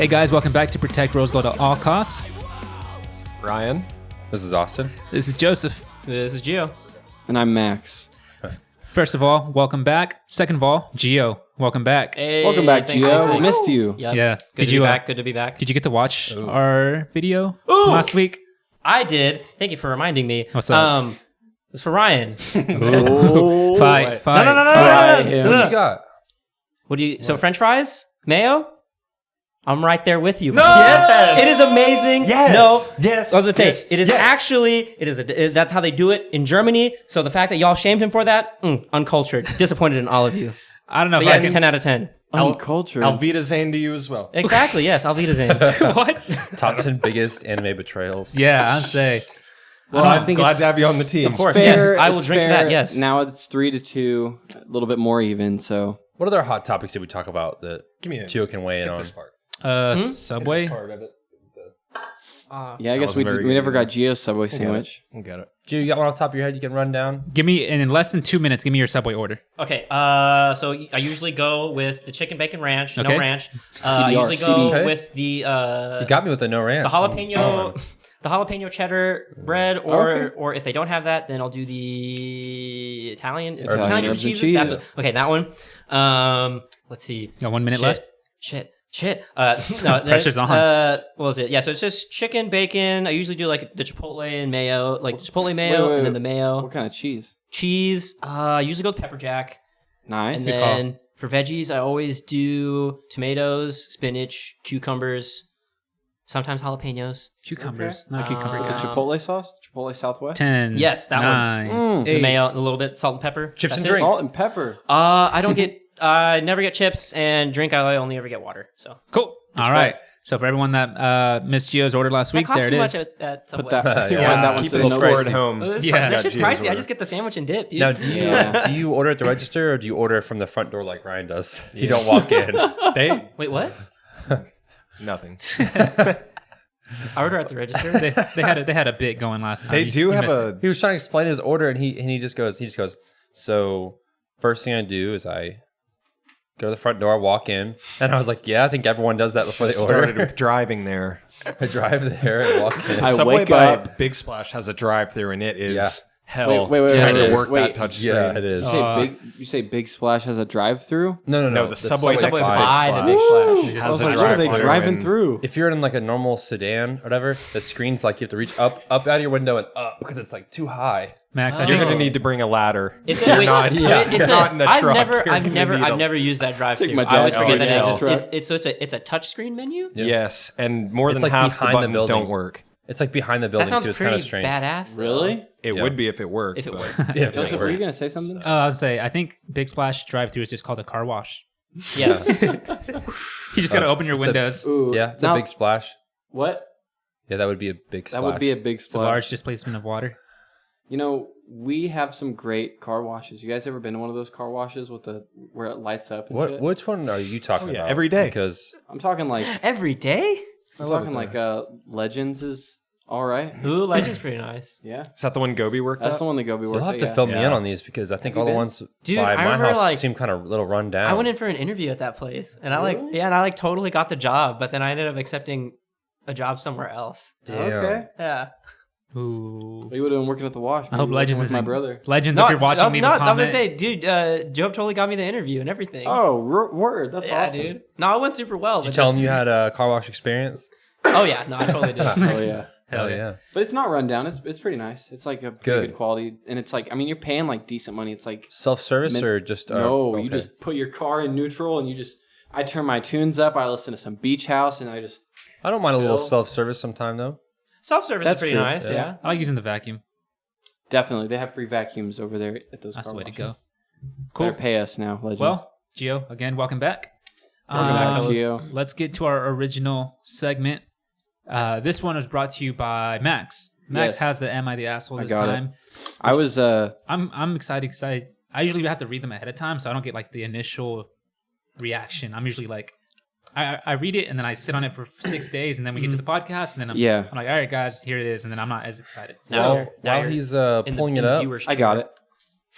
Hey guys, welcome back to Protect Rose Gold at All Costs. Ryan. This is Austin. This is Joseph. This is Gio. And I'm Max. First of all, welcome back. Second of all, Gio, welcome back. Hey, Welcome back, thanks, Gio. thanks. We missed you. Yep. Yeah. Good to be back. Good to be back. Did you get to watch our video last week? I did. Thank you for reminding me. What's up? It's for Ryan. Oh, Fight. No. What you got? What do you? So French fries, mayo. I'm right there with you. No! Yes! It is amazing. Yes! No. Yes! I was gonna say Yes! it is Yes! actually that's how they do it in Germany. So the fact that y'all shamed him for that, uncultured. Disappointed in all of you. I don't know But if I yes, can... 10 out of 10. Uncultured. Alvita Zane to you as well. Exactly. Yes, I'll Zane. What? Top 10 biggest anime betrayals. Yeah, I'd say. Well, I think Glad it's to have you on the team. Of course. fair. Yes, I will It's drink to fair. that, yes. Now it's 3-2, a little bit more even. So What other hot topics did we talk about that Give me a Gio can weigh in on? this part. Subway. This part of it. yeah, I guess wasn't very we good never either. got Gio's Subway sandwich. I got it. Gio, you got one off the top of your head you can run down? Give me, and in less than 2 minutes, give me your Subway order. Okay, so I usually go with the chicken bacon ranch, Okay. no ranch. I CBR, usually go Okay. with the You got me with the no ranch. the jalapeno cheddar bread, or if they don't have that, then I'll do the Italian Italian herbs herbs and cheeses. cheese. That's okay. That one. Let's see. Got 1 minute Shit. left. Shit. No, Pressure's on. what was it? Yeah, so it's just chicken, bacon. I usually do like the chipotle and mayo, like the chipotle mayo, Wait. and then the mayo. What kind of cheese? Cheese. I usually go with pepper jack. Nice. And then for veggies, I always do tomatoes, spinach, cucumbers, sometimes jalapenos. Cucumbers. Not a cucumber. the guy. Chipotle sauce, Chipotle Southwest. 10. Yes, that one. 9. Mm. 8. The mayo, a little bit salt and pepper. Chips That's and it. drink. Salt and pepper. I don't get. I never get chips, and drink. I only ever get water. So Cool. All right. So for everyone that missed Gio's order last week, that costs there it too is. much at Subway. Put that. Yeah. Add that one Keep to it the score notes. at home. That's Yeah. just Gio's pricey. I order. just get the sandwich and dip, dude. Now, Yeah. do you order at the register or do you order from the front door like Ryan does? You don't walk in. They Wait, what? nothing. I order at the register. They had a bit going last time. They do have missed it. a He was trying to explain his order and he just goes, so first thing I do is I go to the front door, walk in, and I was like, yeah, I think everyone does that before they started order. with driving there. I drive there and walk in. I Subway wake by up. Big Splash has a drive-through, and it is Yeah. hell Wait, trying it to is. work Wait. that touch screen. Yeah, it is. You say Big Splash has a drive-through? No. the Subway Subway next to Big by the Big Splash. Splash. I was a like, what are they drive-through driving and- through? If you're in like a normal sedan or whatever, the screen's like you have to reach up out of your window and up because it's like too high. Max, I You're think going to need to bring a ladder. It's a, wait, not- so yeah, it's you're not in a I've truck. never, You're I've gonna never, need I've a- never used that drive-through. Take my I always dad's forget car that truck. it's a touchscreen menu. Yeah. Yes, and more It's than like half the behind the buttons building. don't work. It's like behind the That building sounds too. It's kind pretty of strange. badass. though. Really? It Yeah. would be if it worked. If it but- worked. Yeah, Joseph, were you going to say something? I would say I think Big Splash drive-through is just called a car wash. Yes. You just got to open your it's a- windows. Ooh. Yeah, it's Now- a big splash. What? Yeah, that would be a big splash. That would be a big It's a splash. large displacement of water. You know, we have some great car washes. You guys ever been to one of those car washes with the where it lights up and shit? Which one are you talking yeah, about? every day. Because I'm talking like Every day? Legends is all right. Ooh, Legend's pretty nice. Yeah. Is that the one Gobi worked That's at? the one that Gobi worked you'll have at, to yeah. fill me Yeah. in on these because I think Have all you the been? ones Dude, by I my remember, house like- seem kind of little run down. I went in for an interview at that place, and I totally got the job, but then I ended up accepting a job somewhere else. Damn. Okay. Yeah. Ooh. You would have been working at the wash. I hope maybe working Legends with is my brother. Legends, if you're watching, leave a I was comment. gonna say, dude, Job totally got me the interview and everything. Oh, word. That's yeah, awesome. dude. No, it went super well. Did you but tell just- them you had a car wash experience? Oh yeah, no, I totally did. Oh yeah. Hell yeah. But it's not run down. It's pretty nice. It's like a pretty Good. good quality, and it's like, I mean, you're paying like decent money. It's like Self-service Min- or just... no, okay. you just put your car in neutral, and I turn my tunes up. I listen to some Beach House, and I just I don't mind a little chill. self-service sometime though. Self-service That's is pretty true. nice. Yeah. I like using the vacuum. definitely they have free vacuums over there at those. That's car the way to washes. go. Cool. Better pay us now, Legends. Well, Gio, again, welcome back. Welcome back, let's- Gio. Let's get to our original segment. This one was brought to you by Max. Max Yes. has the Am I the Asshole I this got it. time. I was I'm excited because I usually have to read them ahead of time, so I don't get like the initial reaction. I'm usually like, I read it and then I sit on it for 6 days, and then we get to the podcast, and then I'm like, all right, guys, here it is, and then I'm not as excited. Now- So now While you're he's in pulling in it the up, viewer's I got chair. it.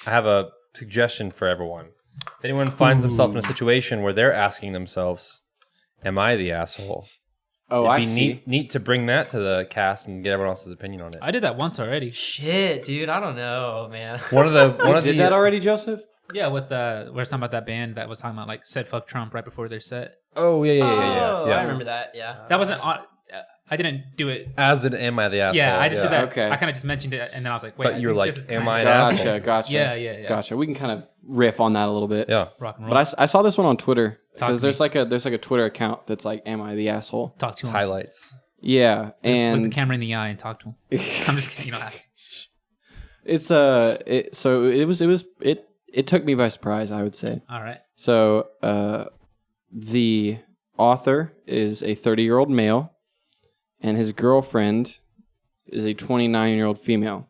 I have a suggestion for everyone. If anyone finds themselves in a situation where they're asking themselves, am I the asshole? Oh, It'd I be see. neat to bring that to the cast and get everyone else's opinion on it. I did that once already. Shit, dude, I don't know, man. One of You did the that already, Joseph? Yeah, with we're talking about that band that was talking about like said fuck Trump right before their set. Oh yeah. I remember that. Yeah. That wasn't on. I didn't do it. As an am I the asshole? Yeah, I just did that. Okay. I kind of just mentioned it, and then I was like, wait. But you were like, this is am kinda I an asshole? Gotcha. Yeah. Gotcha. We can kind of riff on that a little bit. Yeah. Rock and roll. But I saw this one on Twitter Talk because to there's me. like a Twitter account that's like, "Am I the asshole?" Talk to him. Highlights. Yeah, and Look the camera in the eye and talk to him. I'm just kidding. You don't have to. it's it took me by surprise, I would say. All right. So the author is a 30-year-old male, and his girlfriend is a 29-year-old female.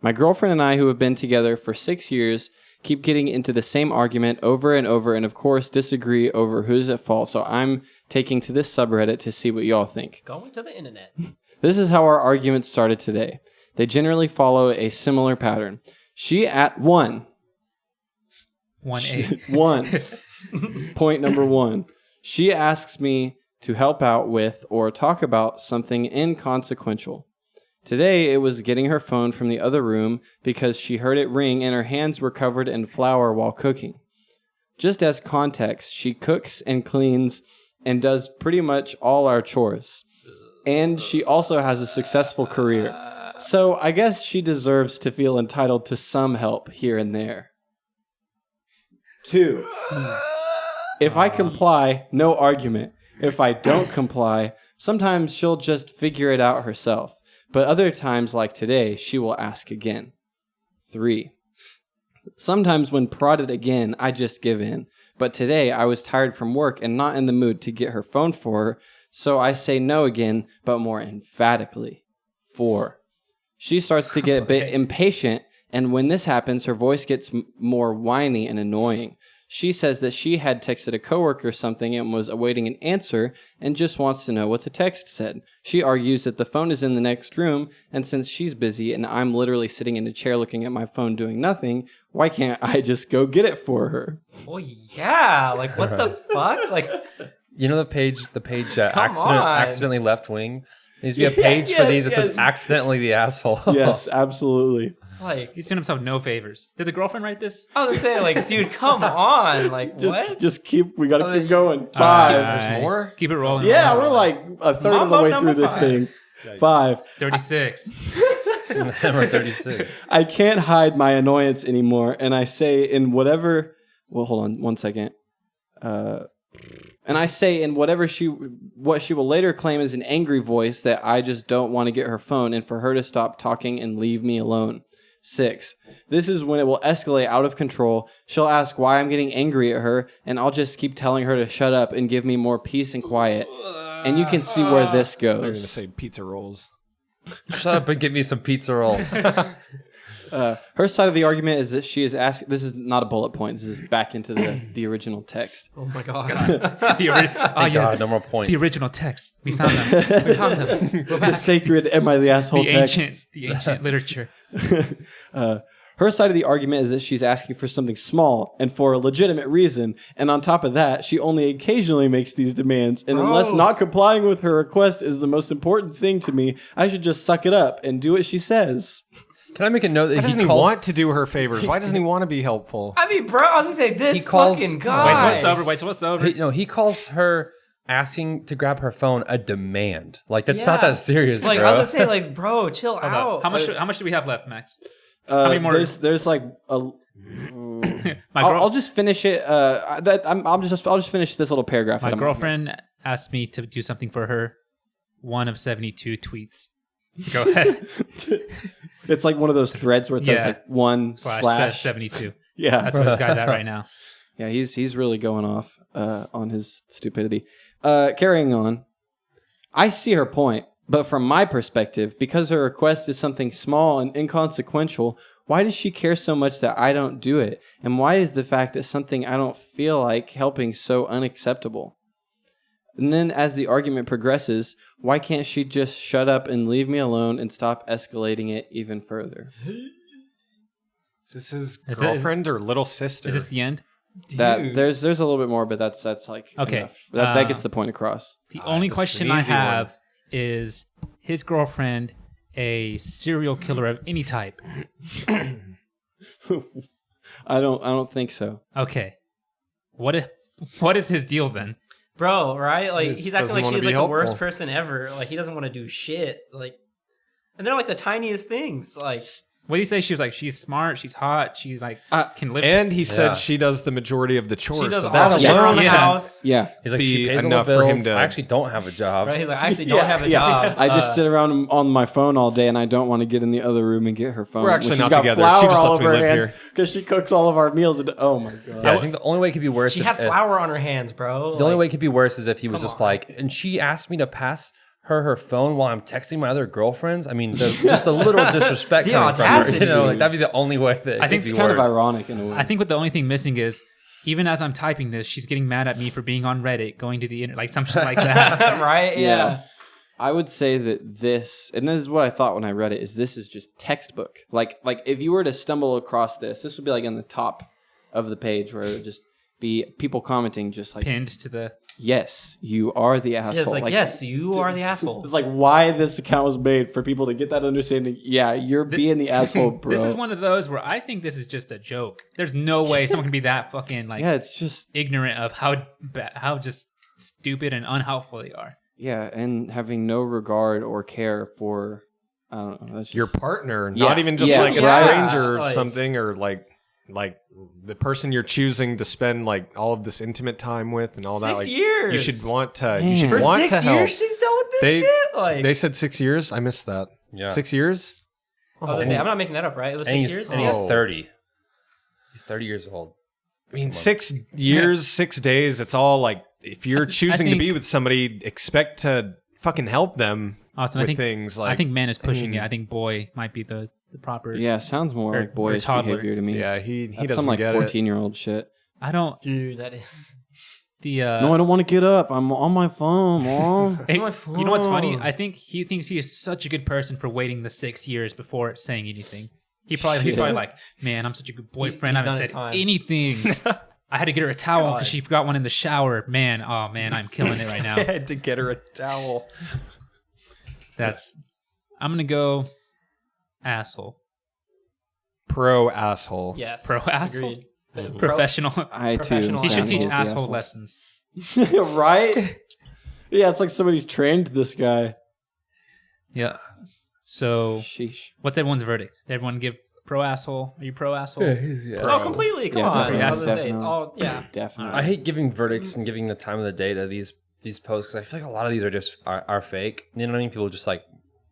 My girlfriend and I, who have been together for 6 years, keep getting into the same argument over and over, and of course disagree over who's at fault. So I'm taking to this subreddit to see what y'all think. Going to the internet. This is how our arguments started today. They generally follow a similar pattern. She at 1. 1A. 1. Point number 1. She asks me to help out with or talk about something inconsequential. Today, it was getting her phone from the other room because she heard it ring and her hands were covered in flour while cooking. Just as context, she cooks and cleans and does pretty much all our chores. And she also has a successful career. So I guess she deserves to feel entitled to some help here and there. 2. If I comply, no argument. If I don't comply, sometimes she'll just figure it out herself. But other times, like today, she will ask again. 3. Sometimes when prodded again, I just give in. But today, I was tired from work and not in the mood to get her phone for her, so I say no again, but more emphatically. 4. She starts to get a bit impatient, and when this happens, her voice gets more whiny and annoying. She says that she had texted a coworker something and was awaiting an answer and just wants to know what the text said. She argues that the phone is in the next room, and since she's busy and I'm literally sitting in a chair looking at my phone doing nothing, why can't I just go get it for her? Oh yeah, like what the fuck? Like, You know the page Come on. accidentally left wing? There needs to be a page for these that says accidentally the asshole. Yes, absolutely. like He's doing himself no favors. Did the girlfriend write this? I was saying, like, dude, come on, like what? We gotta keep going. 5. There's more? Keep it rolling. Yeah, we're like a third of the Mambo way number through this 5. thing. 5. 36. Number 36. I can't hide my annoyance anymore, and I say in whatever. Well, hold on 1 second. And I say in what she will later claim is an angry voice that I just don't want to get her phone and for her to stop talking and leave me alone. 6. This is when it will escalate out of control. She'll ask why I'm getting angry at her, and I'll just keep telling her to shut up and give me more peace and quiet. And you can see where this They're going to goes. say pizza rolls. Shut up and give me some pizza rolls. Her side of the argument is that she is asking. This is not a bullet point. This is back into the original text. Oh my god. Thank God, no more points. The original text. We found them. We found them. Go The back. sacred "Am I the asshole?" The text. ancient literature. Her side of the argument is that she's asking for something small and for a legitimate reason. And on top of that, she only occasionally makes these demands. And unless not complying with her request is the most important thing to me, I should just suck it up and do what she says. Can I make a note that Why doesn't he want to do her favors? Why doesn't he want to be helpful? I mean, bro, I was gonna say this He calls- fucking Wait, so guy. what's over? Wait, so what's over? he calls her asking to grab her phone a demand. Like that's not Yeah. that serious, Like bro. I was gonna say, like, bro, chill Hold on. out. How much do we have left, Max? many more? There's like a. My I'll just finish it. I'll just finish this little paragraph. My that I'm- girlfriend asked me to do something for her. 1 of 72 tweets. Go ahead. It's like one of those threads where it says Yeah. like 1 slash 72. Yeah, That's where this guy's at right now. yeah. He's really going off on his stupidity. Carrying on, I see her point, but from my perspective, because her request is something small and inconsequential, why does she care so much that I don't do it? And why is the fact that something I don't feel like helping so unacceptable? And then as the argument progresses, why can't she just shut up and leave me alone and stop escalating it even further? Is this his Is girlfriend or little sister? Is this the end? That there's a little bit more, but that's like Okay. enough. That gets the point across. The only this is question an I easy one. have is his girlfriend a serial killer of any type? I don't think so. Okay. What is his deal then? Bro, right? Like, Just he's acting doesn't like wanna she's be like the worst helpful. person ever. Like, he doesn't want to do shit. Like, and they're like the tiniest things. Like, What do you say? She was like, she's smart, she's hot, she's like can lift. And he Yeah. said she does the majority of the chores. she does so all that the shit alone around the yeah. house. Yeah. He's like, Be she pays all the enough for him bills. to- I actually don't have a job. Right? He's like, I actually don't have a Yeah. job. I just sit around on my phone all day, and I don't want to get in the other room and get her phone. We're actually when she's not got together. flour She just all lets me over her live hands here. because she cooks all of our meals. And oh my god. Yeah, I think the only way it could be worse. She had flour on her hands, bro. The only way it could be worse is if he was come just on. like, and she asked me to pass her phone while I'm texting my other girlfriends. I mean, just a little disrespect The coming from her. audacity, You know, like dude. that'd be the only way that I think it it's could be kind of worse. ironic in a way. I think what the only thing missing is, even as I'm typing this, she's getting mad at me for being on Reddit, going to the internet, like some shit like that. right? Yeah. I would say that this, and this is what I thought when I read it, is this is just textbook. Like if you were to stumble across this would be like in the top of the page where it would just be people commenting just like, Pinned to the yes, you are the asshole. Yeah, it's like, yes, you are the asshole. It's like why this account was made for people to get that understanding. Yeah, you're being the asshole, bro. This is one of those where I think this is just a joke. There's no way someone can be that fucking like yeah, it's just ignorant of how just stupid and unhelpful they are. yeah, and having no regard or care for I don't know. That's just, Your partner, Yeah. not even just Yeah. like a Yeah. stranger or Like- something, or like the person you're choosing to spend like all of this intimate time with and all that. 6 Like, years. you should want to. Man. You should For For want 6 to help. years, she's dealt with this They- shit. Like, They said 6 years. I missed that. Yeah. 6 years. I was gonna say, I'm not making that up, right? It was And 6 he's, years. and he's Oh. 30. He's 30 years old. I mean, 6 years, 6 days. It's all like if you're choosing to think- be with somebody, expect to fucking help them Austin, with I think things. Like I think man is pushing mean- it. I think boy might be the proper. yeah, sounds more Or- like boyish or toddler. behavior to me. yeah, he That's doesn't some like get it. 14-year-old shit. I don't. Dude, that is. The No, I don't want to get up. I'm on my phone, mom. Hey, my you know what's funny? phone. I think he thinks he is such a good person for waiting the 6 years before saying anything. He's probably like, man, I'm such a good boyfriend. I he's haven't done his said time. anything. I had to get her a towel because she forgot one in the shower. Man, oh man, I'm killing it right now. I had to get her a towel. I'm gonna go asshole. Pro asshole. Yes. Pro asshole? Agreed. Professional. I too. Professional He should sound teach as the asshole lessons. right? Yeah, it's like somebody's trained this guy. Yeah. So Sheesh. what's everyone's verdict? Did everyone give pro asshole? Are you pro asshole? Oh, completely. Come Yeah, on. definitely. I was gonna say, Definitely. oh, yeah. Definitely. I hate giving verdicts and giving the time of the day to these posts because I feel like a lot of these are just are fake. You know what I mean? People just like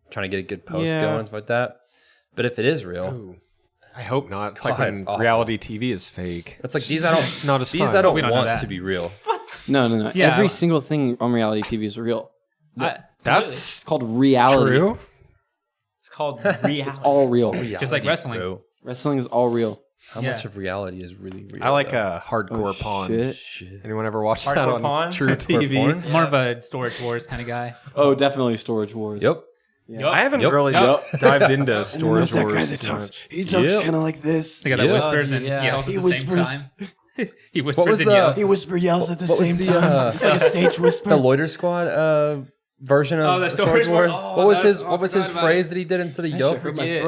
trying to get a good post Yeah. going and stuff like that. But if it is real, Ooh, I hope not. It's God, like it's when awful. reality TV is fake. it's like these I don't Not as these fun. I don't We don't know want that. to be real. No. Yeah. Every single thing on reality TV is real. That's It's called reality. true. It's called reality. It's all real. Just like wrestling. Bro. Wrestling is all real. How Yeah. much of reality is really real? I like though? a hardcore pawn. Shit. Shit. Anyone ever watched that Hardcore on pawn? True TV? porn? More of a Storage Wars kind of guy. Oh, definitely Storage Wars. Yep. I haven't Yep. really dived into Storage Wars. too much. He talks Yep. kind of like this. They got that Yeah. whispers and Yeah. yells He at the same whispers. time. He whispers was and the- yells. He yells at the What was the, It's like a stage whisper. the Loiter Squad version of Oh, the Storage Storage Wars? Wars. Oh, what was that's- his I What was his forgot about phrase that he did instead of yup? forget.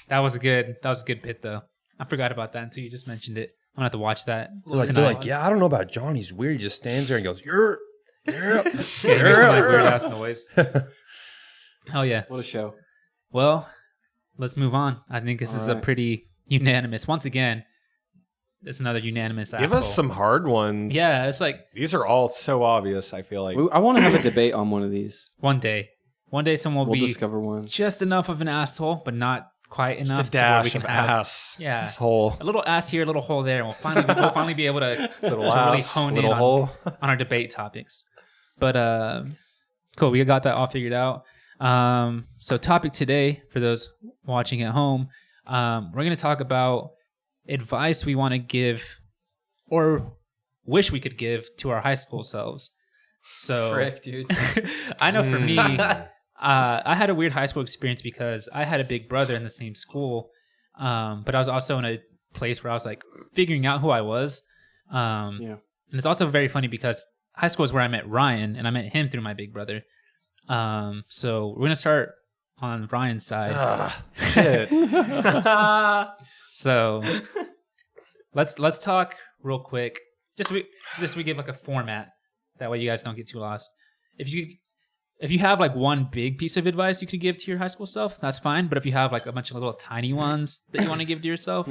That was a good bit though. I forgot about that until you just mentioned it. I'm gonna have to watch that They're tonight. like, yeah, I don't know about John. He's weird. He just stands there and goes, "You're." Yeah, he makes some like weird ass noise. Oh yeah. What a show. Well, let's move on. I think this is a right. pretty unanimous. Once again, it's another unanimous. Give asshole. us some hard ones. Yeah, it's like These are all so obvious, I feel like. I want to have a debate on one of these. one day someone will We'll be discover one. just enough of an asshole, but not quite enough Just a to where we dash can of have ass. Yeah. Hole. a little ass here, a little hole there, and we'll finally be able to Little really ass, hone in little on, hole. on our debate topics. But cool, we got that all figured out. So topic today for those watching at home, we're going to talk about advice we want to give or wish we could give to our high school selves. So Frick, dude. I know for me, I had a weird high school experience because I had a big brother in the same school, but I was also in a place where I was like figuring out who I was. And it's also very funny because high school is where I met Ryan, and I met him through my big brother. So we're gonna start on Ryan's side. Shit. So let's talk real quick. Just so we give like a format. That way you guys don't get too lost. If you have like one big piece of advice you could give to your high school self, that's fine. But if you have like a bunch of little tiny ones that you want to give to yourself,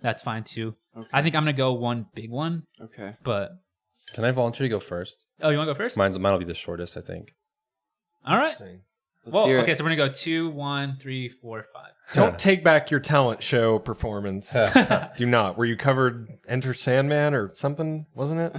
that's fine too. Okay. I think I'm gonna go one big one. Okay. But can I volunteer to go first? Oh, you want to go first? Mine'll be the shortest, I think. All right. Well, okay, so we're gonna go 2, 1, 3, 4, 5. Don't take back your talent show performance. Do not. Were you covered Enter Sandman or something? Wasn't it?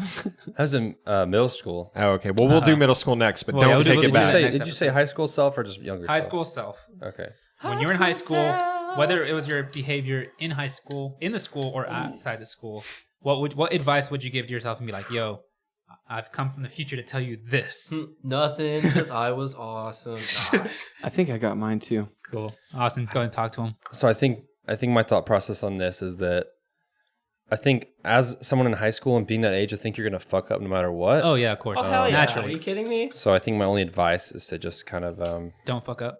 I was in middle school. Oh, okay. Well, we'll do middle school next, but don't take it back. Did you say high school self or just younger? High school self. Okay. When you were in high school, whether it was your behavior in high school, in the school, or outside the school, what advice would you give to yourself and be like, "Yo, I've come from the future to tell you this"? Nothing, because I was awesome. I think I got mine too. Cool. Austin, go ahead and talk to him. So I think my thought process on this is that I think as someone in high school and being that age, I think you're gonna fuck up no matter what. Oh yeah, of course. Oh hell yeah! Naturally. Are you kidding me? So I think my only advice is to just kind of don't fuck up.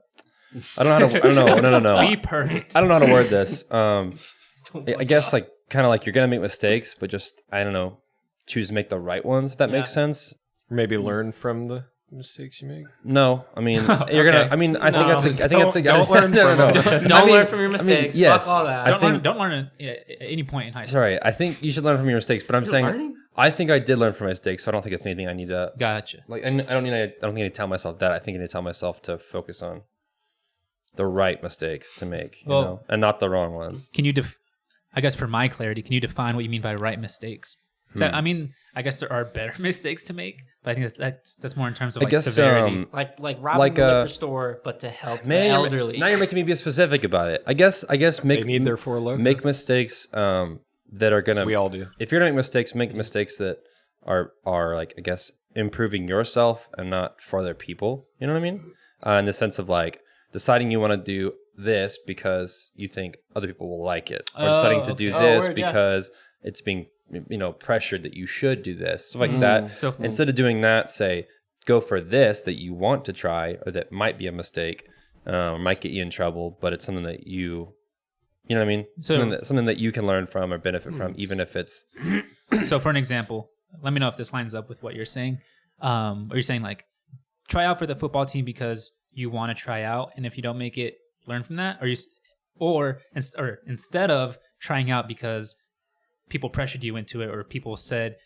I don't know. No. Be perfect. I don't know how to word this. I guess like kind of like you're gonna make mistakes, but just I don't know, choose to make the right ones. If that makes sense. Maybe learn from the mistakes you make. No, I mean you're gonna. I mean I think that's. Don't learn from Don't learn from your mistakes. Yes, fuck all that. Don't learn at any point in high school. Sorry, I think you should learn from your mistakes. But I'm saying learning? I think I did learn from my mistakes, so I don't think it's anything I need to. Gotcha. Like I don't think I need to tell myself that. I think I need to tell myself to focus on the right mistakes to make, you know, and not the wrong ones. Can you I guess for my clarity, can you define what you mean by right mistakes? I mean, I guess there are better mistakes to make, but I think that's more in terms of like severity. Like robbing the liquor store, but to help the elderly. Now you're making me be specific about it. I guess make they need their Four Loko. Make mistakes that are gonna. We all do. If you're gonna make mistakes that are like I guess improving yourself and not for other people. You know what I mean? In the sense of like deciding you want to do this because you think other people will like it, or deciding to do this because it's being pressured that you should do this, stuff like that. So instead of doing that, say go for this that you want to try or that might be a mistake, might get you in trouble, but it's something that you know what I mean? So, something that you can learn from or benefit from, even if it's. So for an example, let me know if this lines up with what you're saying. Or you're saying like try out for the football team because you want to try out, and if you don't make it, learn from that, or instead of trying out because people pressured you into it, or people said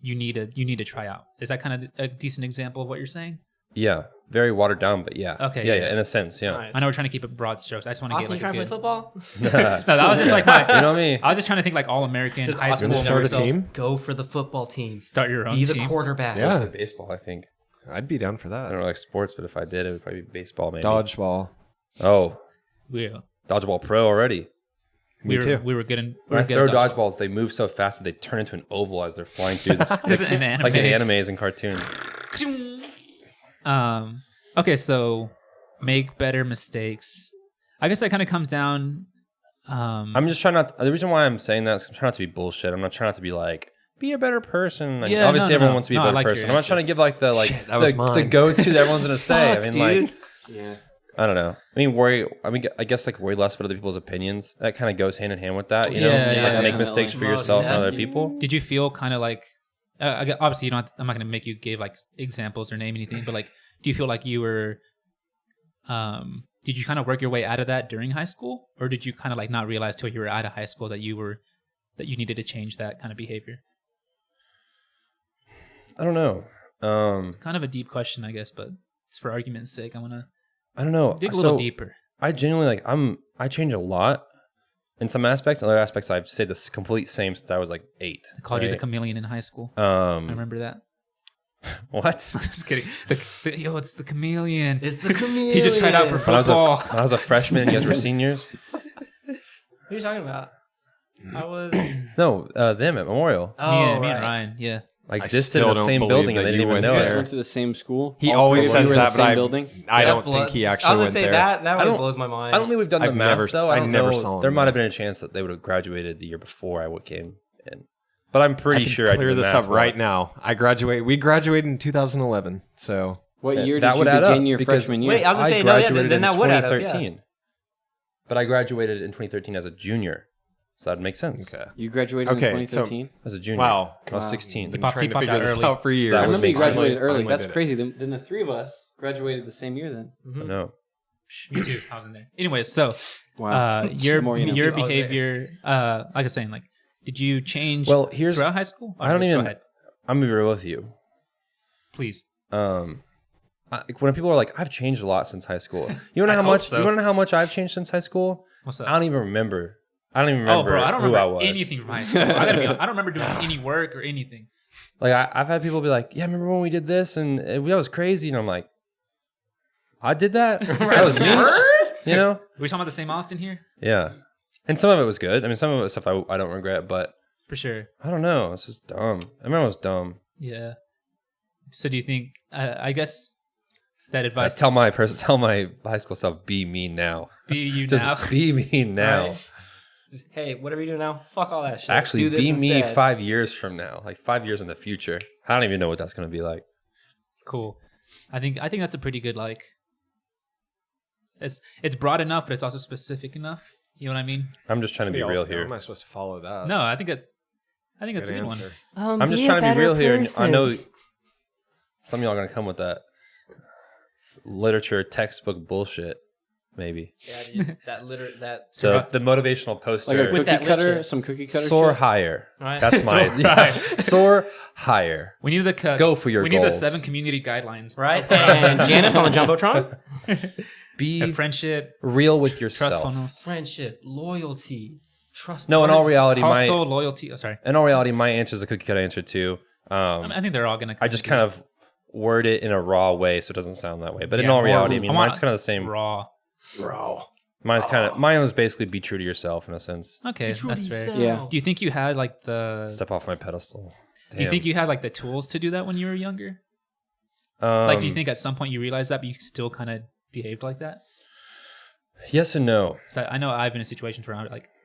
you need to try out. Is that kind of a decent example of what you're saying? Yeah, very watered down, but yeah. Okay. Yeah, in a sense, yeah. Nice. I know we're trying to keep it broad strokes. I just want to get like trying to play football? No, that was just like my. You know what I mean? I was just trying to think like all American high school. Start a team. Go for the football team. Start your own team. Be the quarterback. Yeah, baseball. I think I'd be down for that. I don't like sports, but if I did, it would probably be baseball. Maybe dodgeball. Oh, yeah. Dodgeball pro already. Me too. We were good in. When I throw dodgeballs, they move so fast that they turn into an oval as they're flying through this, like the animes and cartoons. Okay, so make better mistakes. I guess that kind of comes down. I'm just trying not. The reason why I'm saying that is I'm trying not to be bullshit. I'm not trying not to be like be a better person. Like, obviously, everyone wants to be a better person. I'm not trying to give like the the go-to that everyone's gonna say. I mean, I don't know. I guess like worry less about other people's opinions. That kind of goes hand in hand with that. You know, like to make mistakes for yourself and other people. Did you feel kind of like? Obviously, you don't. I'm not gonna make you give like examples or name anything, but like, do you feel like you were? Did you kind of work your way out of that during high school, or did you kind of like not realize till you were out of high school that you needed to change that kind of behavior? I don't know. It's kind of a deep question, I guess, but it's for argument's sake. I don't know. Dig a little deeper. I genuinely I change a lot in some aspects. In other aspects, I've stayed the complete same since I was like 8. I called you the chameleon in high school. I remember that. What? Just kidding. It's the chameleon. It's the chameleon. He just tried out for football. When I was a freshman and you guys were seniors. What are you talking about? I was... No, them at Memorial. Oh, me and Ryan, yeah. I existed in the same building and they didn't even know it. Went to the same school. He always says that, but I don't think he actually went there. That really blows my mind. I don't think we've done the math, though. I never saw him. There might have been a chance that they would have graduated the year before I came in. But I'm pretty sure I clear did the this math up right once. now. We graduated in 2011. So What year that did you would add up, begin your because- freshman year? Wait, I was gonna say no. Yeah, then that would add up. Yeah. But I graduated in 2013 as a junior, so that makes sense. okay. You graduated in Okay, 2013? As a junior. Wow. I was 16. Been popped- trying he to popped figure out this early. out for years. that I would remember you make sense. graduated early. Finally That's did it. crazy. Then the three of us graduated the same year then. No. Me too. I was in there. Anyways, so Wow. your More you know. your I was there. behavior, like I was saying, like, did you change Well, here's throughout high school? I don't Go even. ahead, I'm gonna be real with you. please. When people are like, I've changed a lot since high school. You wanna know I how hope much? so. You wanna know how much I've changed since high school? What's I up? don't even remember. Oh, bro, I don't who remember I was. anything from high school. I gotta be honest, I don't remember doing any work or anything. Like I've had people be like, "Yeah, remember when we did this and that was crazy?" And I'm like, "I did that. That was me." You know? Are we talking about the same Austin here? Yeah. And some of it was good. I mean, some of it was stuff I don't regret, but For sure. I don't know. It's just dumb. I remember it was dumb. Yeah. So do you think? I guess that advice. Tell my high school self, be me now. Be you Just now. be me now. Right. Just, hey, whatever you do now, fuck all that shit. Actually, do this be me instead. 5 years from now, like 5 years in the future. I don't even know what that's going to be like. Cool. I think that's a pretty good like. It's broad enough, but it's also specific enough. You know what I mean? I'm just trying to be real How here. am I supposed to follow that? No, I think that's a good one. answer. I'm just trying to be real here. And I know some of y'all are going to come with that literature textbook bullshit, maybe. Yeah, dude, that. So the motivational poster. Like a With that cookie cutter, shit. some cookie cutter Soar shit? higher. Right. That's my soar higher. We need the Go for your We need the goals. 7 community guidelines. Right, and Janice on the jumbotron. Be A friendship, real with yourself. trustfulness, Friendship, loyalty, trust. No, in all reality, hustle, loyalty. Oh, sorry. my answer is a cookie cutter answer too. I think they're all gonna. I just kind of word it in a raw way, so it doesn't sound that way. But in Yeah, all more- reality, I mean, I want mine's kind of the same. raw. Mine was basically be true to yourself in a sense. Okay, that's fair. Yeah. Do you think you had like the? Step off my pedestal. Do you think you had like the tools to do that when you were younger? Like, do you think at some point you realized that, but you still kind of behaved like that? Yes and no. So I know I've been in situations where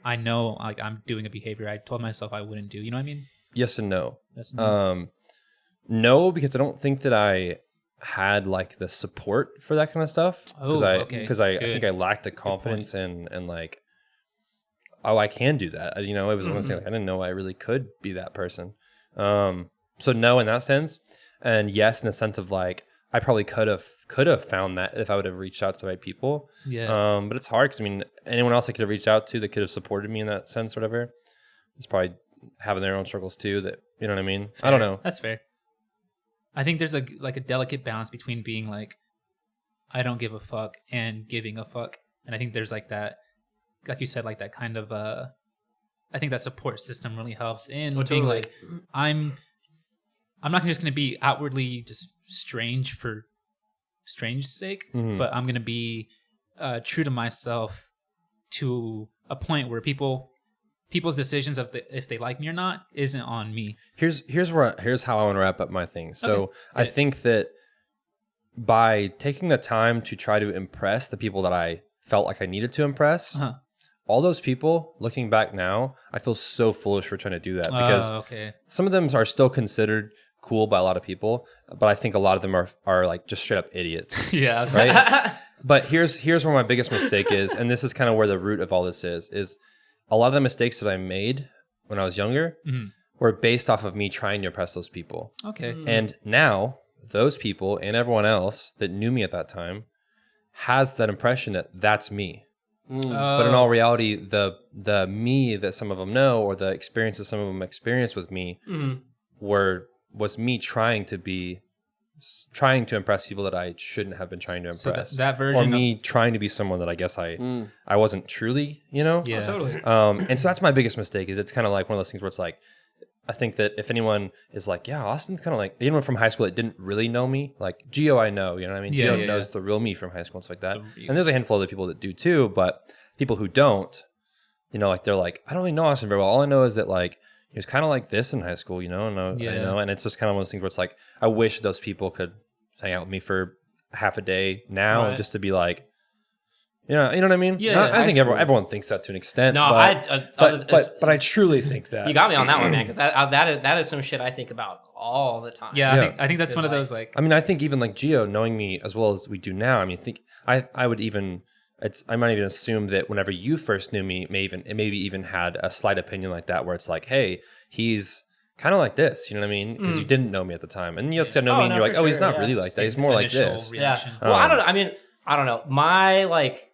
I know I'm doing a behavior I told myself I wouldn't do. You know what I mean? Yes and no. That's No, because I don't think that I had like the support for that kind of stuff. Oh, okay. Because I Good. think I lacked the confidence and like, oh, I can do that. You know, it was one thing. Like, I didn't know I really could be that person. So no, in that sense, and yes, in the sense of like, I probably could have found that if I would have reached out to the right people. Yeah. But it's hard because I mean, anyone else I could have reached out to that could have supported me in that sense, whatever, is probably having their own struggles too. That you know what I mean. I don't know. That's fair. I think there's a delicate balance between being like, I don't give a fuck and giving a fuck, and I think there's like that, like you said, like that kind of. I think that support system really helps in being like, I'm not just going to be outwardly just strange for strange's sake, but I'm going to be true to myself to a point where people's decisions of if they like me or not isn't on me. Here's how I want to wrap up my thing. So I think that by taking the time to try to impress the people that I felt like I needed to impress, all those people, looking back now, I feel so foolish for trying to do that because some of them are still considered cool by a lot of people, but I think a lot of them are like just straight up idiots. Yeah. Right. But here's where my biggest mistake is, and this is kind of where the root of all this is a lot of the mistakes that I made when I was younger were based off of me trying to impress those people. Okay. And now those people and everyone else that knew me at that time has that impression that that's me. But in all reality, the me that some of them know or the experiences some of them experienced with me was me trying to impress people that I shouldn't have been trying to impress. So that version or me trying to be someone that I guess I wasn't truly, you know? Yeah. Totally. And so that's my biggest mistake is it's kind of like one of those things where it's like, I think that if anyone is like, yeah, Austin's kind of like anyone from high school that didn't really know me, like Gio, I know, you know what I mean? Yeah, Gio knows the real me from high school and stuff like that. And there's a handful of other people that do too, but people who don't, you know, like they're like, I don't really know Austin very well. All I know is that like, he was kind of like this in high school, you know, and it's just kind of one of those things where it's like, I wish those people could hang out with me for half a day now just to be like, You know what I mean? Yeah, I think everyone thinks that to an extent. No, but I truly think that you got me on that one, man. Because that is some shit I think about all the time. Yeah, I think that's one of those like. I mean, I think even like Gio, knowing me as well as we do now, I mean, I would even. I might even assume that whenever you first knew me, maybe even had a slight opinion like that, where it's like, hey, he's kind of like this, you know what I mean? Because you didn't know me at the time, and you have to know me, and you're like, oh, he's not really like that. He's more like this. Reaction. Yeah. Well, I don't know. I mean, I don't know. My like,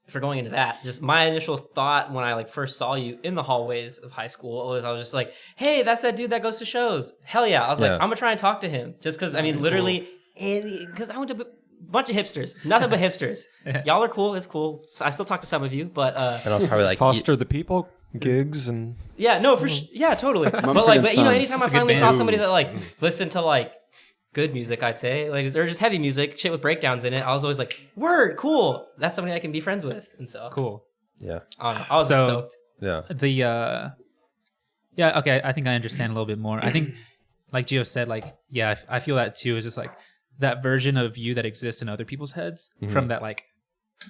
if we're going into that, just my initial thought when I like first saw you in the hallways of high school was I was just like, hey, that's that dude that goes to shows. Hell yeah! I was like, I'm gonna try and talk to him, just because I mean, literally, because I went to. Bunch of hipsters, nothing but hipsters. Y'all are cool. It's cool. So I still talk to some of you, but and I was probably like foster the people, gigs, and yeah, no, yeah, totally. but you know, anytime I finally saw somebody that like listened to like good music, I'd say like or just heavy music, shit with breakdowns in it, I was always like, word, cool. That's somebody I can be friends with, and so cool. Yeah, I don't know. I was stoked. Yeah. Okay. I think I understand a little bit more. I think, like Gio said, like I feel that too. Is just like. That version of you that exists in other people's heads from that, like,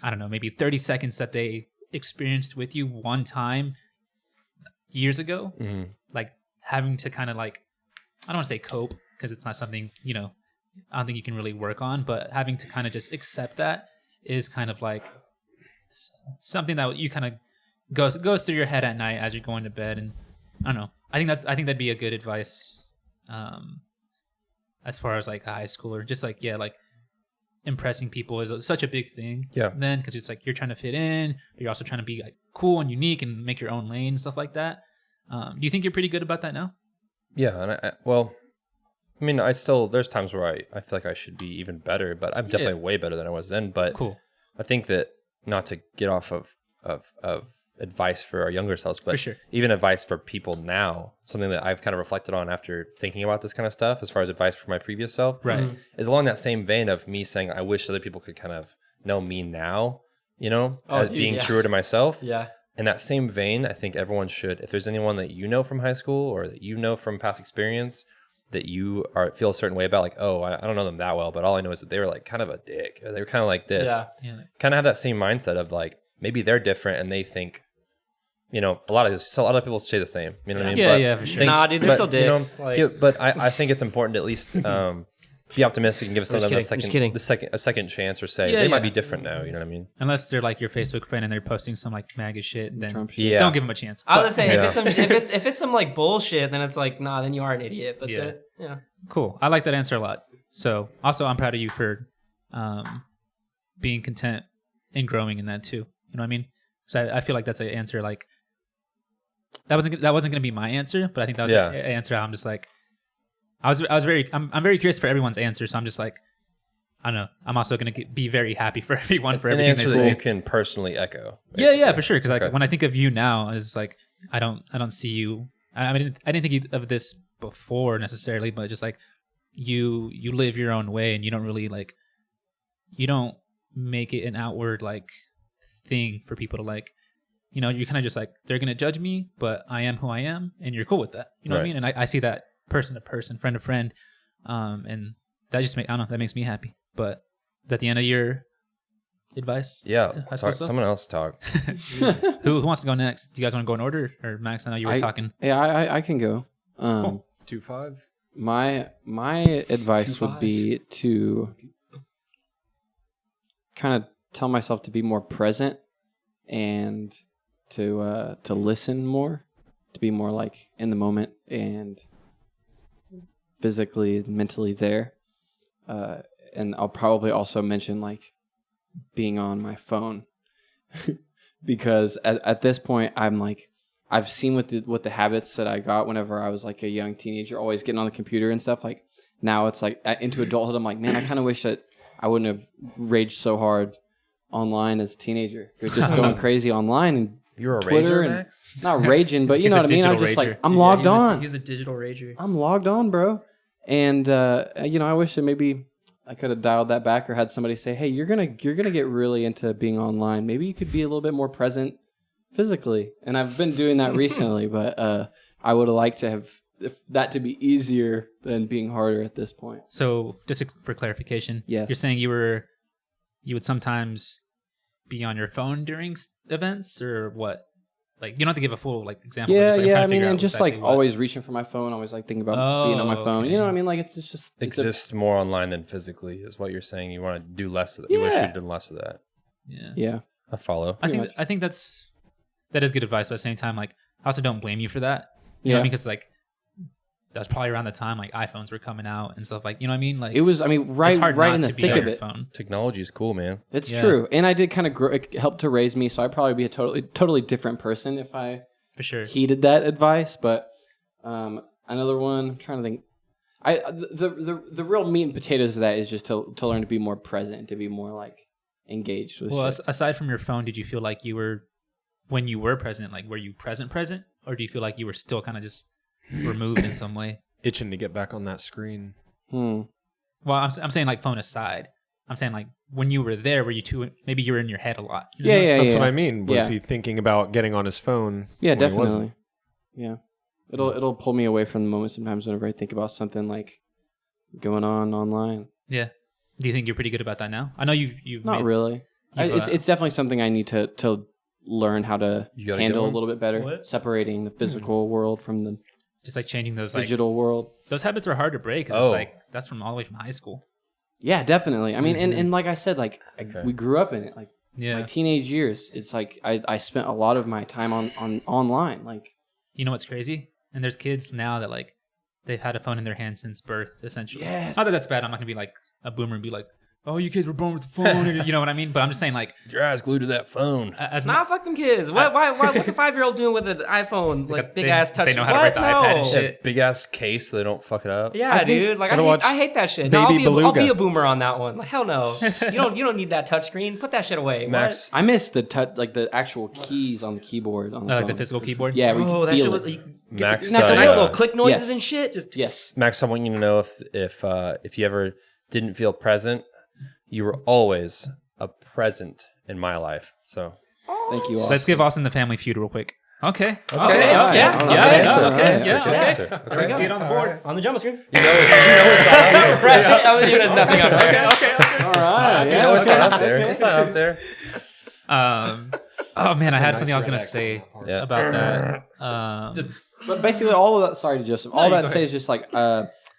I don't know, maybe 30 seconds that they experienced with you one time years ago, like having to kind of like, I don't want to say cope because it's not something, you know, I don't think you can really work on, but having to kind of just accept that is kind of like something that you kind of goes through your head at night as you're going to bed. And I don't know, I think that'd be a good advice. As far as like a high schooler, just like like impressing people is such a big thing. Yeah. Then because it's like you're trying to fit in, but you're also trying to be like cool and unique and make your own lane and stuff like that. Do you think you're pretty good about that now? Yeah, and I mean, there's times where I feel like I should be even better, but I'm definitely way better than I was then. But cool. I think that not to get off of advice for our younger selves, but even advice for people now, something that I've kind of reflected on after thinking about this kind of stuff as far as advice for my previous self, is along that same vein of me saying I wish other people could kind of know me now, you know, being truer to myself. Yeah. In that same vein, I think everyone should, if there's anyone that you know from high school or that you know from past experience that you feel a certain way about, like, oh, I don't know them that well, but all I know is that they were like kind of a dick, or they were kind of like this. Kind of have that same mindset of like, maybe they're different and they think, you know, a lot of people say the same. You know what I mean? Yeah, for sure. Nah, dude, they're still dicks. You know, but I think it's important to at least be optimistic and give some of them a second chance, or say they might be different now. You know what I mean? Unless they're like your Facebook friend and they're posting some like MAGA shit, then don't give them a chance. I was gonna say if it's some like bullshit, then it's like nah, then you are an idiot. But cool. I like that answer a lot. So also, I'm proud of you for being content and growing in that too. You know what I mean? So I feel like that's an answer like. That wasn't going to be my answer, but I think that was an answer. I'm just like, I'm very curious for everyone's answer. So I'm just like, I don't know. I'm also going to be very happy for everyone for everything they say. That you can personally echo. Basically. Yeah, for sure. Because like when I think of you now, it's like I don't see you. I mean, I didn't think of this before necessarily, but just like you live your own way and you don't really like, you don't make it an outward like thing for people to like. You know, you're kind of just like, they're going to judge me, but I am who I am, and you're cool with that. You know what I mean? And I see that person to person, friend to friend, and that just that makes me happy. But is that the end of your advice? Yeah, someone else talk. Who wants to go next? Do you guys want to go in order? Or Max, I know you were talking. Yeah, I can go. Cool. 2-5. My advice would be to kind of tell myself to be more present and to listen more, to be more like in the moment and physically, mentally there. And I'll probably also mention like being on my phone because at this point I'm like, I've seen with the habits that I got whenever I was like a young teenager, always getting on the computer and stuff. Like now it's like into adulthood, I'm like, man, I kind of wish that I wouldn't have raged so hard online as a teenager. You're just going crazy online and you're a Twitter rager, Max? Not raging, but you know what I mean. I'm just like, I'm logged on. He's a digital rager. I'm logged on, bro. And you know, I wish that maybe I could have dialed that back or had somebody say, "Hey, you're gonna get really into being online. Maybe you could be a little bit more present physically." And I've been doing that recently, but I would have liked to have that to be easier than being harder at this point. So, just for clarification, yes, you're saying you would sometimes be on your phone during events or what? Like, you don't have to give a full like example. Yeah, but just, like, I'm yeah. trying I to mean, figure and out just exactly like what. always reaching for my phone, always like thinking about being on my phone. okay. You know what I mean? Like it's just Exists more online than physically is what you're saying. You want to do less of that. You wish Yeah. you'd done less of that. Yeah. I follow. I think that is good advice. But at the same time, like I also don't blame you for that. You know what I mean? Because like that's probably around the time like iPhones were coming out and stuff. Like, you know what I mean? Like It was. I mean, it's right hard right not in the to be thick on of your it. phone. Technology is cool, man. It's Yeah. true, and I did kind of it helped to raise me, so I'd probably be a totally different person if I For sure. heeded that advice. But another one, I'm trying to think. The real meat and potatoes of that is just to learn to be more present, to be more like engaged with. Well, shit. aside from your phone, did you feel like you were, when you were present, like were you present, or do you feel like you were still kind of just removed in some way? Itching to get back on that screen. Hmm. Well, I'm saying like phone aside. I'm saying like when you were there, were you too? Maybe you were in your head a lot. You know? That's what I mean. Was Yeah. he thinking about getting on his phone? Yeah, when he wasn't? definitely. Yeah, it'll pull me away from the moment sometimes whenever I think about something like going on online. Yeah. Do you think you're pretty good about that now? I know you've Not made, really. It's definitely something I need to learn how to You gotta handle get a one? little bit better. What? Separating the physical world from the just like changing those like digital world. those habits are hard to break. 'Cause Oh. it's like that's from all the way from high school. Yeah, definitely. I mean, and like I said, like Okay. we grew up in it. Like Yeah. my teenage years, it's like I spent a lot of my time on online. Like You know what's crazy? And there's kids now that like they've had a phone in their hand since birth, essentially. Yes. Not that that's bad. I'm not gonna be like a boomer and be like, "Oh, you kids were born with a phone." You know what I mean? But I'm just saying, like, Your eyes glued to that phone. as Nah, fuck them kids. What's a 5-year-old doing with an iPhone, like big ass touch? They know how to What? write the iPad and No. shit. Big ass case so they don't fuck it up. Yeah, I think- dude. Like Gotta watch I hate that shit. No, Baby I'll be Beluga. a boomer on that one. Like hell no. You don't need that touchscreen. Put that shit away. Max, I miss the the actual keys on the keyboard on the like the phone. physical keyboard. Yeah, we Oh, can that feel shit it. was. Max, Not the nice yeah. little click noises Yes. and shit. Just Yes. Max, I want you to know if you ever didn't feel present, you were always a present in my life. So Thank you all. Let's give Austin the Family Feud real quick. Okay. Okay, All right, yeah, all right, yeah, all okay, right, yeah, all okay, right. yeah, Good okay. answer. Okay. See it on the board. on the jumbo screen. You know it's not Right. I was doing nothing on there. All right. You Yeah, know it's okay, not up there. okay. It's not up there. Oh man, I had Nice something I was gonna red X say on that part. Yeah. about that. But basically, all of that. Sorry to Joseph. All you that go to say ahead. is just like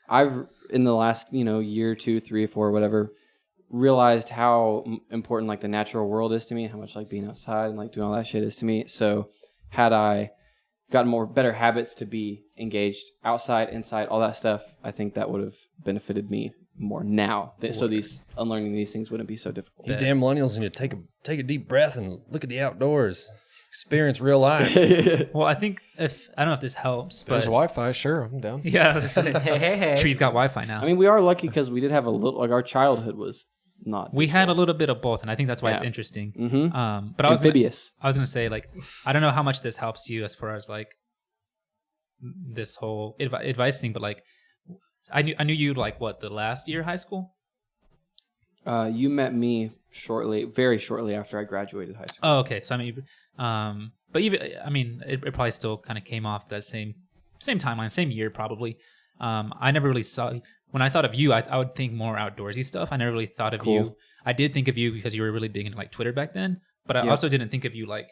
I've in the last year, 2, 3, 4, whatever, realized how important like the natural world is to me, how much like being outside and like doing all that shit is to me. So had I gotten better habits to be engaged outside, inside, all that stuff, I think that would have benefited me more now. So these unlearning these things wouldn't be so difficult. You damn millennials need to take a deep breath and look at the outdoors. Experience real life. Well, I think I don't know if this helps, but There's Wi-Fi. Sure, I'm down. yeah, I was gonna say, Hey. Tree's got Wi-Fi now. I mean, we are lucky because we did have a little like our childhood was not. We had a little bit of both, and I think that's why it's Yeah. interesting. Mm-hmm. But I was Amphibious. gonna say, like, I don't know how much this helps you as far as like this whole advice thing, but like, I knew you like what, the last year of high school. You met me very shortly after I graduated high school. Oh, okay. So I mean, but even I mean, it probably still kind of came off that same timeline, same year probably. I never really saw when I thought of you. I would think more outdoorsy stuff. I never really thought of you. I did think of you because you were really big into like Twitter back then, but I also didn't think of you like.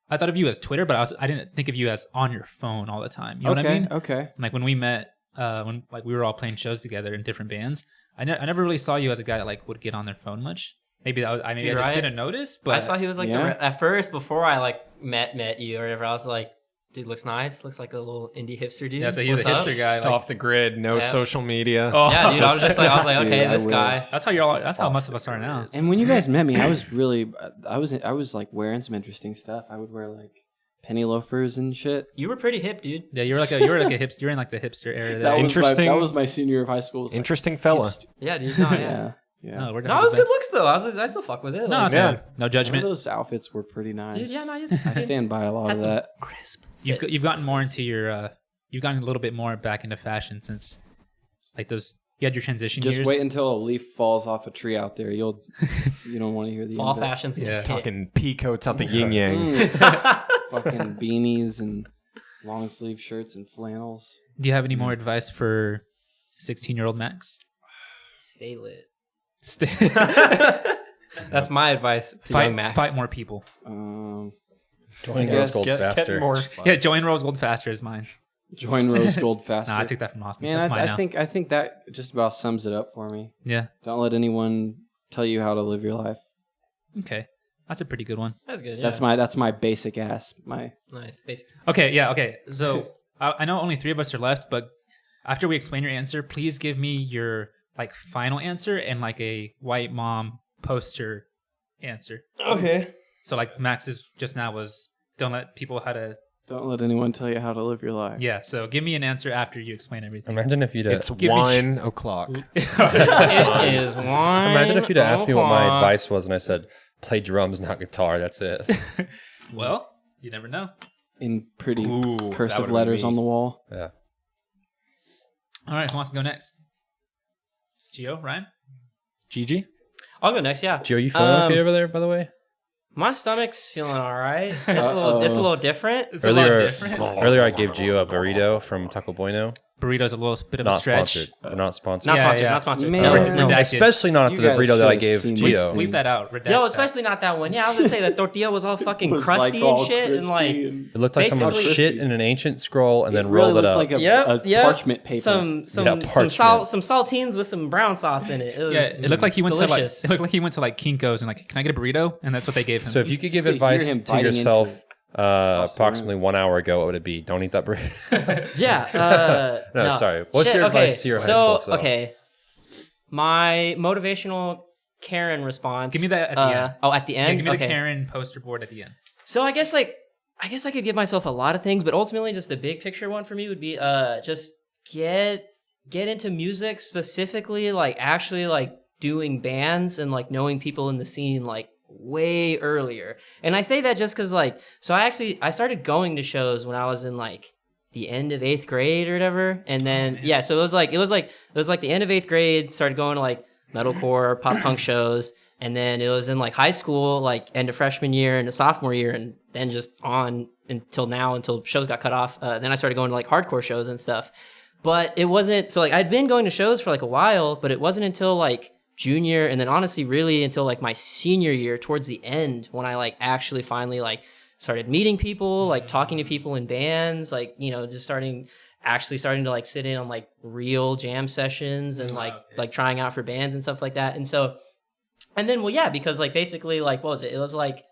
I thought of you as Twitter, but I didn't think of you as on your phone all the time. You know what I mean? Okay. Like when we met, when like we were all playing shows together in different bands. I never really saw you as a guy that like would get on their phone much. Maybe that was, I Dude, just right? didn't notice. But I saw he was like Yeah. at first before I like met you or whatever. I was like, dude, looks nice. Looks like a little indie hipster dude. yeah, so he was a What's up? hipster guy. Just Like, off the grid, no Yeah. social media. oh, Yeah, dude. I was like, Dude, okay, I this wish. guy. that's how you're all. That's how most of us are now. And when you guys met me, I was really, I was like wearing some interesting stuff. I would wear like penny loafers and shit. You were pretty hip, dude. Yeah, you were like a hipster. You're in like the hipster era. There. Interesting. That was my senior year of high school. It was like, Interesting fella. hipster. Yeah, dude. No, yeah. Yeah. Yeah. No, we're No, it was good looks though. I still fuck with it. No, Like, it's Yeah. good. No Some of judgment. those outfits were pretty nice. dude. Yeah, no, you I stand by a lot had of some that. crisp. You've fits. gotten more into your. You've gotten a little bit more back into fashion since, like those. You had your transition Just years. wait until a leaf falls off a tree out there. You don't want to hear the fall end of it. fashions. Yeah. Yeah, Talking pea coats out the yin yang. Fucking beanies and long sleeve shirts and flannels. Do you have any more advice for 16-year-old Max? stay lit. That's my advice to young Max. Fight more people. Join Rose Gold faster. Yeah, join Rose Gold faster is mine. Join Rose Gold faster. Nah, I took that from Austin. Man, That's mine now. I think that just about sums it up for me. Yeah. Don't let anyone tell you how to live your life. Okay. That's a pretty good one. That's good. Yeah. That's my basic ass. Nice. Basic. Okay, yeah, okay. So I know only 3 of us are left, but after we explain your answer, please give me your like final answer and like a white mom poster answer. Okay. So like Max's just now was don't let anyone tell you how to live your life. Yeah, so give me an answer after you explain everything. Imagine if you'd It's 1 o'clock. It is one. Imagine if you'd asked me what my advice was and I said, play drums, not guitar. That's it. Well, you never know. In pretty that cursive would've letters been on the wall. Yeah. All right, who wants to go next? Gio, Ryan? Gigi? I'll go next. Yeah. Gio, you feeling okay over there, by the way? My stomach's feeling all right. It's a little different. It's a lot Earlier, different. earlier I gave Gio a burrito from Taco Bueno. Burrito's a little bit of a Not stretch. sponsored. We're not sponsored. Not Yeah, sponsored. yeah. Not sponsored. Man. No, No. no. Especially not after You the guys burrito that I should've gave seen Leave, Gio. leave that out. Redact Yo, that. especially not that one. Yeah, I was gonna say the tortilla was all fucking Was, crusty all and shit, and like crispy and- It looked like someone Basically- shit in an ancient scroll and then really rolled it looked up. like a parchment paper. some parchment. saltines with some brown sauce in it. It was Yeah, it looked like he went delicious. to Kinko's and like, can I get a burrito? And that's what they gave him. So if you could give You could hear advice him to biting yourself into approximately 1 hour ago, what would it be? Don't eat that burrito. Yeah. No, sorry. What's your advice to your high school self? Okay. My motivational Karen response. Give me that at the end. Oh, at the end? Yeah, give me okay. the Karen poster board at the end. So I guess I could give myself a lot of things, but ultimately just the big picture one for me would be just get into music, specifically like actually like doing bands and like knowing people in the scene like way earlier. And I say that just because like, so I started going to shows when I was in like the end of 8th grade or whatever, and then so it was like the end of 8th grade, started going to like metalcore, pop punk shows, and then it was in like high school, like end of freshman year and sophomore year, and then just on until now, until shows got cut off. Then I started going to like hardcore shows and stuff. But it wasn't, so like I'd been going to shows for like a while, but it wasn't until like junior, and then honestly really until like my senior year towards the end when I like actually finally like started meeting people, like talking to people in bands, like, you know, just starting to like sit in on like real jam sessions and like trying out for bands and stuff like that. And so, and then, well, yeah, because like basically like, what was it? It was like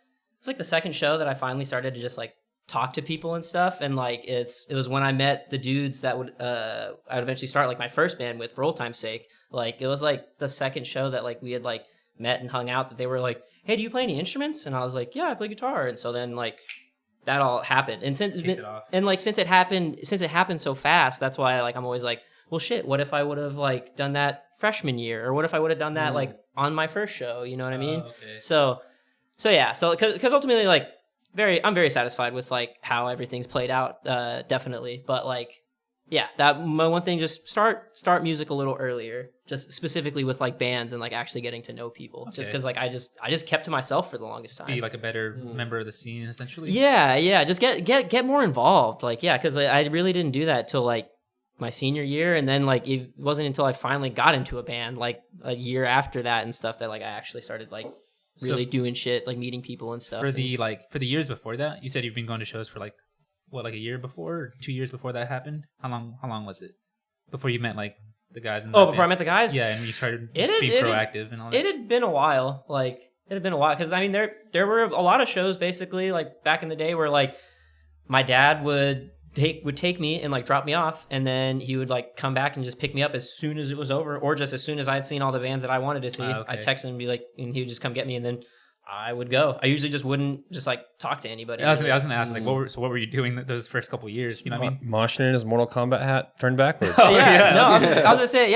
the second show that I finally started to just like talk to people and stuff. And like, it was when I met the dudes that would, I'd eventually start like my first band with for old time's sake. Like, it was like the second show that like we had like met and hung out, that they were like, hey, do you play any instruments? And I was like, yeah, I play guitar. And so then like that all happened. And since it happened so fast, that's why like I'm always like, well, shit, what if I would have like done that freshman year, or what if I would have done that like on my first show? You know what I mean? Okay. So yeah, so because ultimately like I'm very satisfied with like how everything's played out, definitely. But like, yeah, that my one thing, just start music a little earlier, just specifically with like bands and like actually getting to know people. Just because like I just kept to myself for the longest time. Be like a better member of the scene, essentially. Yeah, just get more involved. Like, yeah, because I really didn't do that till like my senior year, and then like it wasn't until I finally got into a band like a year after that and stuff that like I actually started like really doing shit, like meeting people and stuff. For the years before that, you said you've been going to shows for like what, like a year before, or 2 years before that happened? How long was it before you met like the guys in before I met the guys? Yeah, and you started being proactive and all that. It had been a while. Like, it had been a while, because I mean there were a lot of shows basically like back in the day where like my dad would take me and like drop me off, and then he would like come back and just pick me up as soon as it was over, or just as soon as I had seen all the bands that I wanted to see. I'd text him and be like, and he would just come get me, and then I would go. I usually just wouldn't just like talk to anybody. I was gonna ask like, what were you doing those first couple of years? You know what I mean? Moshing in his Mortal Kombat hat turned backwards. I was gonna say,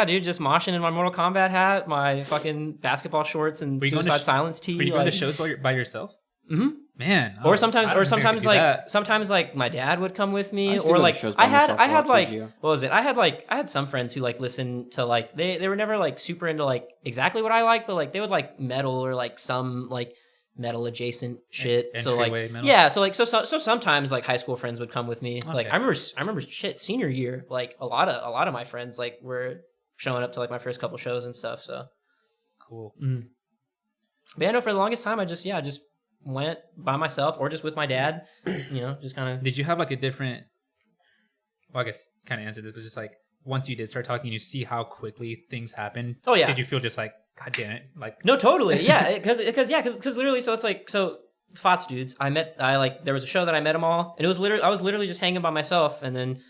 dude, just moshing in my Mortal Kombat hat, my fucking basketball shorts, and Suicide Silence tee. Were you going to shows by yourself? Mm-hmm. Man, or sometimes like my dad would come with me, or like I had some friends who like listened to like they were never like super into like exactly what I like, but like they would like metal or like some like metal adjacent shit. So like metal. Yeah, so sometimes like high school friends would come with me. Okay. Like I remember shit senior year, like a lot of my friends like were showing up to like my first couple shows and stuff. So cool. But yeah, no, for the longest time, I just went by myself or just with my dad. Just kind of. Did you have like a different? Well, I guess you kind of answered this, but just like once you did start talking, you see how quickly things happen. Oh yeah. Did you feel just like, God damn it, like? No, totally, yeah, because literally, so it's like FOTS dudes. There was a show that I met them all, and I was literally just hanging by myself, and then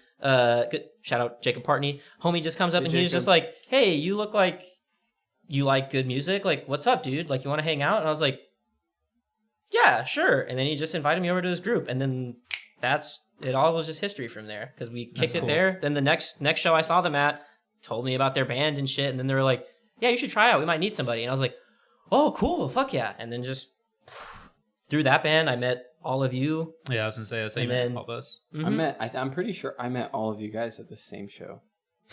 shout out Jacob Partney, homie just comes up and he's just like, hey, you look like you like good music, like what's up, dude? Like you want to hang out? And I was like, yeah, sure. And then he just invited me over to his group, and then it all was just history from there because we kicked it there. Then the next show I saw them at told me about their band and shit, and then they were like, yeah, you should try out. We might need somebody. And I was like, oh, cool, fuck yeah. And then just through that band, I met all of you. Yeah, I was gonna say that's how you met all of us. Mm-hmm. I'm pretty sure I met all of you guys at the same show.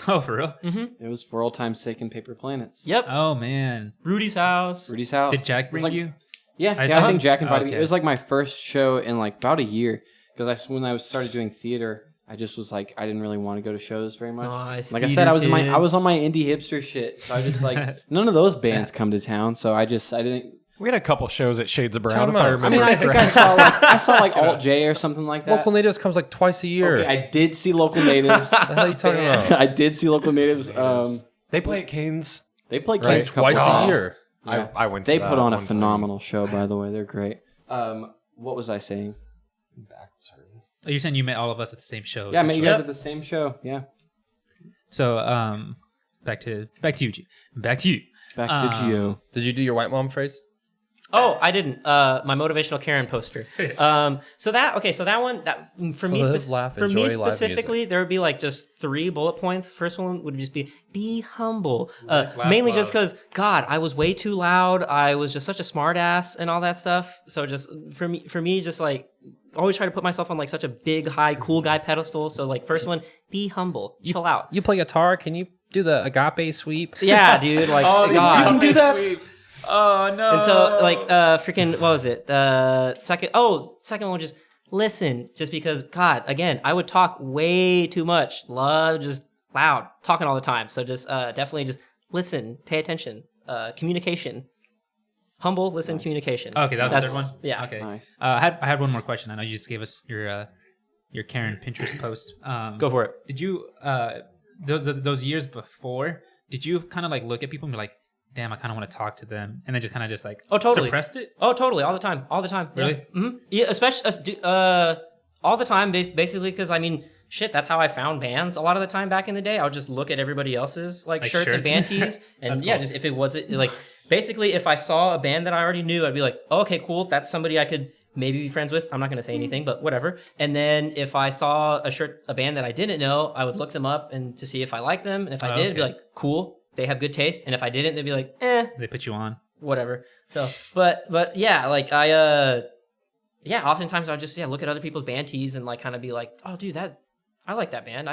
Oh, for real? Mm-hmm. It was For Old Time's Sake and Paper Planets. Yep. Oh man. Rudy's house. Did Jack bring you? Yeah, I think Jack invited me. It was like my first show in like about a year because when I started doing theater, I just was like I didn't really want to go to shows very much. Nice. Like I said, I was on my indie hipster shit. So I just like none of those bands come to town, so I didn't. We had a couple shows at Shades of Brown. If I remember. I mean, I think I saw like Alt J or something like that. Local Natives comes like twice a year. Okay, I did see Local Natives. What the hell are you talking about? I did see Local Natives. They play at Canes. They play Right, Canes twice a year. Yeah. I went to They that put on a one phenomenal show, by the way. They're great. What was I saying? Oh, you're saying you met all of us at the same show? Yeah, I met you guys at the same show. Yeah. So, back to you. Back to you. Back to Gio. Did you do your white mom phrase? Oh, I didn't. My motivational Karen poster. So that one for me specifically, there would be like just 3 bullet points. First one would just be humble. Mainly just because God, I was way too loud. I was just such a smart ass and all that stuff. So just for me, just like always try to put myself on like such a big, high, cool guy pedestal. So like first one, be humble, chill out. You play guitar? Can you do the agape sweep? Yeah, dude. Like God, you can do that. Oh no! And so, like, freaking, what was it? The second one, just listen. Just because, God, again, I would talk way too much. Love just loud, talking all the time. So just definitely just listen, pay attention, communication, humble, listen, communication. Okay, that's the third one. Yeah. Okay. Nice. I had one more question. I know you just gave us your Karen Pinterest post. Go for it. Did you those years before? Did you kind of like look at people and be like, damn, I kind of want to talk to them, and then just kind of just like suppressed it? Oh, totally, all the time. Really? Yeah. Mm-hmm. Yeah, especially all the time, basically, because I mean, shit, that's how I found bands. A lot of the time back in the day, I would just look at everybody else's like shirts and band tees, and yeah, cool. Just if it wasn't like basically if I saw a band that I already knew, I'd be like, oh, okay, cool, that's somebody I could maybe be friends with. I'm not going to say anything, but whatever. And then if I saw a band that I didn't know, I would look them up and to see if I liked them, and if I did, I'd be like, cool. They have good taste, and if I didn't, they'd be like, They put you on. Whatever. So, but yeah, like oftentimes I'll just look at other people's band tees and like kind of be like, oh, dude, I like that band.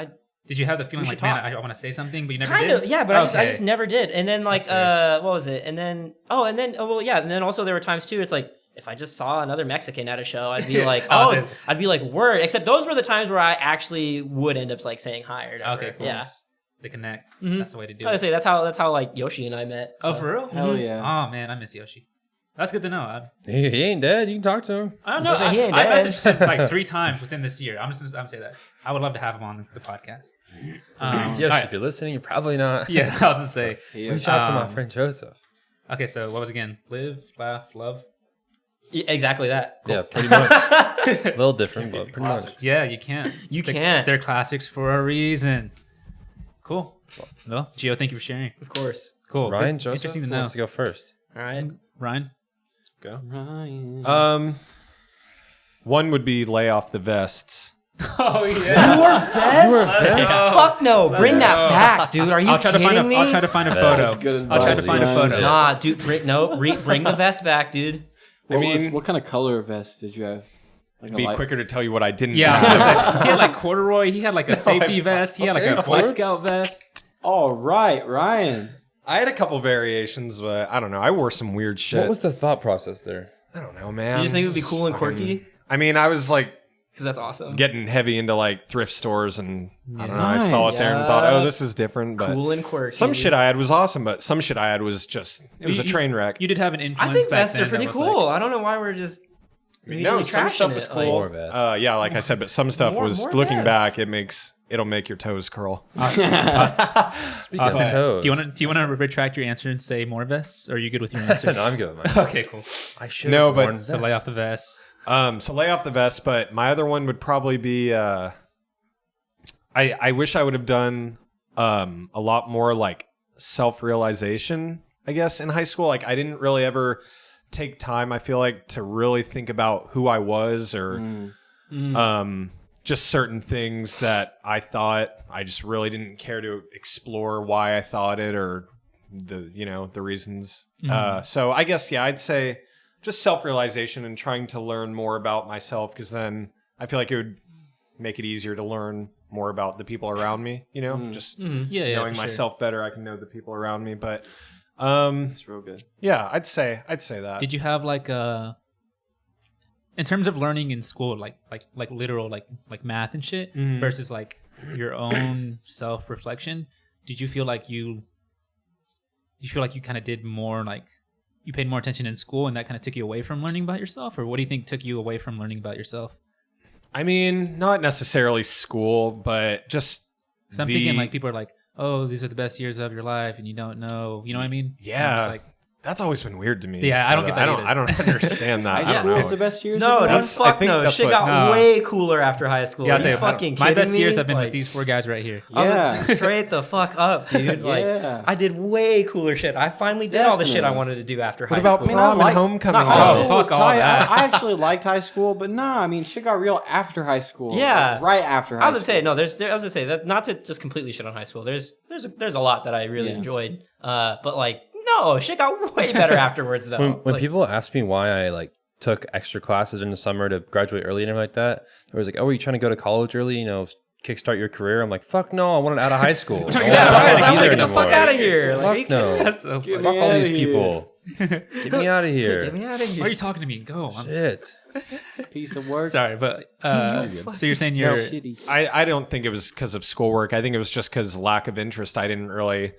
Did you have the feeling like, man, I want to say something, but you never kind did? of, yeah, but I just never did. And then like, what was it? And then, and then also there were times too. It's like if I just saw another Mexican at a show, I'd be like, I'd be like, word. Except those were the times where I actually would end up like saying hi or whatever. Okay, cool. Yeah. They connect. Mm-hmm. That's the way to do I it. say that's how like Yoshi and I met. So. Oh, for real? Hell yeah. Oh man, I miss Yoshi. That's good to know. He ain't dead. You can talk to him. I don't know. He ain't I dead. messaged him like 3 times within this year. I'm saying that. I would love to have him on the podcast. Yoshi, right. if you're listening, you're probably not. Yeah, I was gonna say. Reach out to my friend Joseph. Okay, so what was it again? Live, laugh, love. Yeah, exactly that. Cool. Yeah, pretty much. A little different, but pretty much. Yeah, you can't. They're classics for a reason. Cool. Well, Gio, thank you for sharing. Of course. Cool. Ryan, Good. Joseph, Interesting to who know. wants to go first? All right. Ryan. Go. Ryan. One would be lay off the vests. Oh yeah. Fuck no! Bring that back, dude. Are you kidding me? I'll try to find a photo. I'll try to find a photo. Nah, dude. Bring the vest back, dude. What kind of color vest did you have? Like It'd be quicker to tell you what I didn't. Yeah, he had like corduroy. He had like a safety vest. He had like a Boy Scout vest. All right, Ryan. I had a couple variations, but I don't know. I wore some weird shit. What was the thought process there? I don't know, man. You just think it would be cool and quirky? I mean, I was like because that's awesome. Getting heavy into like thrift stores, and I don't know. I Nice. saw it there and thought, oh, this is different. But Cool and quirky. some shit I had was awesome, but some shit I had was just it was a train wreck. You did have an influence. I think back vests are then pretty that was cool. like- I don't know why we're just really Some stuff trashing was it. cool. More vests. Yeah, like I said, but some stuff More was looking back. vests. It'll make your toes curl. Speaking of Austin, toes. do you want to retract your answer and say more vests? Or are you good with your answer? No, I'm good with mine. Okay, cool. I should No, have but- worn So lay off the vests. vests. So lay off the vest, but my other one would probably be. I wish I would have done a lot more like self-realization. I guess in high school, like I didn't really ever take time. I feel like to really think about who I was or just certain things that I thought. I just really didn't care to explore why I thought it or the reasons. So I guess I'd say just self-realization and trying to learn more about myself, because then I feel like it would make it easier to learn more about the people around me. Just Yeah, knowing for sure. myself better, I can know the people around me. But That's real good. yeah, I'd say that. Did you have like in terms of learning in school, like literal like math and shit versus like your own self reflection? Did you feel like you kind of did more, like you paid more attention in school and that kind of took you away from learning about yourself? Or what do you think took you away from learning about yourself? I mean, not necessarily school, but just Because I'm thinking like people are like, oh, these are the best years of your life and you don't know. You know what I mean? Yeah. I'm just like, that's always been weird to me. Yeah, I don't get that either. I don't understand that. High I don't school know. is the best years. No, of dude, your life? That's- I fuck think no. that's Shit what- got no. way cooler after high school. yeah, Are you say, fucking my kidding best me? years have been Like, with these four guys right here. I was Yeah. like, straight the fuck up, dude. Like, Yeah. I did way cooler shit. I finally did all the shit I Definitely. wanted to do after high What about school. prom and like- homecoming? not High all. school fuck was all tight. that. I actually liked high school, but nah, I mean, shit got real after high school. Yeah. Like, right after high I school. was gonna say no. I was gonna say that not to just completely shit on high school. There's a lot that I really Yeah. enjoyed. But like no, shit got way better afterwards though. When Like, people ask me why I like took extra classes in the summer to graduate early and everything like that, it was like, oh, are you trying to go to college early? Kickstart your career. I'm like, fuck no, I wanted out of high school. yeah, right, I want to get the anymore. fuck out of here. Like, Fuck no. That's so funny. Fuck all outta these here. people. Get me out of here. get me out of Why are here. you talking to me? Go. I'm Shit. piece of work. sorry, but so you're saying Real you're shitty. I don't think it was because of schoolwork. I think it was just because lack of interest. I didn't really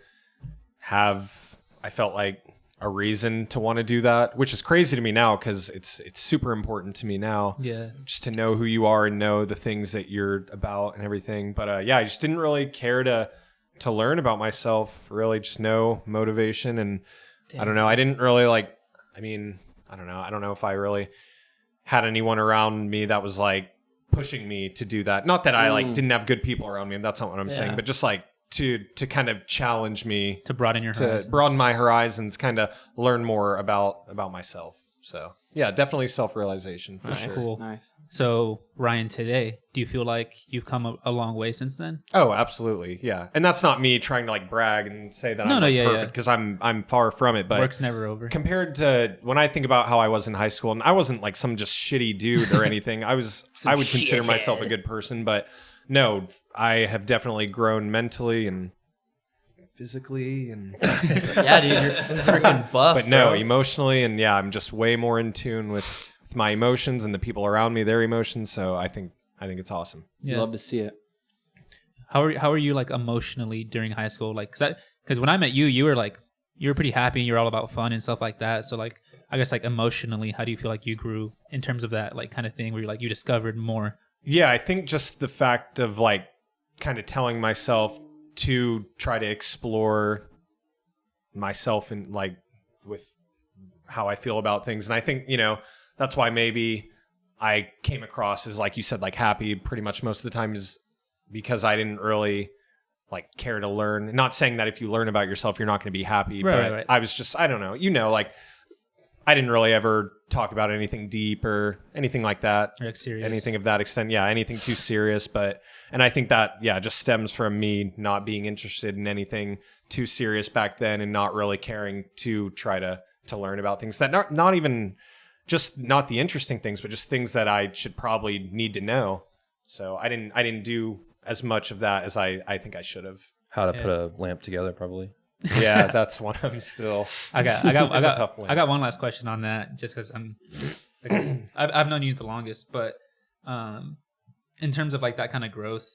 have. I felt like a reason to want to do that, which is crazy to me now because it's super important to me now. yeah. Just to know who you are and know the things that you're about and everything. But I just didn't really care to learn about myself. Really, just no motivation, and I don't know. I didn't really like. I mean, I don't know. I don't know if I really had anyone around me that was like pushing me to do that. Not that I like didn't have good people around me. That's not what I'm saying. But just like to kind of challenge me To broaden your to horizons. broaden my horizons, kind of learn more about myself. So yeah, definitely self-realization for sure. Cool. Nice. So Ryan, today, do you feel like you've come a long way since then? Oh, absolutely. Yeah. And that's not me trying to like brag and say that I'm like, yeah, perfect because I'm far from it. But Work's never over. compared to when I think about how I was in high school, and I wasn't like some just shitty dude or anything. I would consider myself a good person, but no, I have definitely grown mentally and physically and Yeah, dude, you're freaking buff. but no, bro. emotionally, and yeah, I'm just way more in tune with my emotions and the people around me, their emotions. So I think it's awesome. Yeah. Love to see it. How are you like emotionally during high school? Like, because when I met you, you were pretty happy and you're all about fun and stuff like that. So like, I guess like emotionally, how do you feel like you grew in terms of that like kind of thing where you like you discovered more? Yeah, I think just the fact of like kind of telling myself to try to explore myself and like with how I feel about things. And I think, that's why maybe I came across as, like you said, like happy pretty much most of the time is because I didn't really like care to learn. Not saying that if you learn about yourself, you're not going to be happy, but Right. I was just, I don't know, like I didn't really ever talk about anything deep or anything like that. Or like serious? Anything of that extent. Yeah, anything too serious. And I think that, just stems from me not being interested in anything too serious back then and not really caring to try to learn about things that not even just not the interesting things, but just things that I should probably need to know. So I didn't do as much of that as I think I should have. How to put a lamp together, probably. Yeah, that's one I'm still. I got It's a tough one. I got one last question on that, just because I've known you the longest, but in terms of like that kind of growth,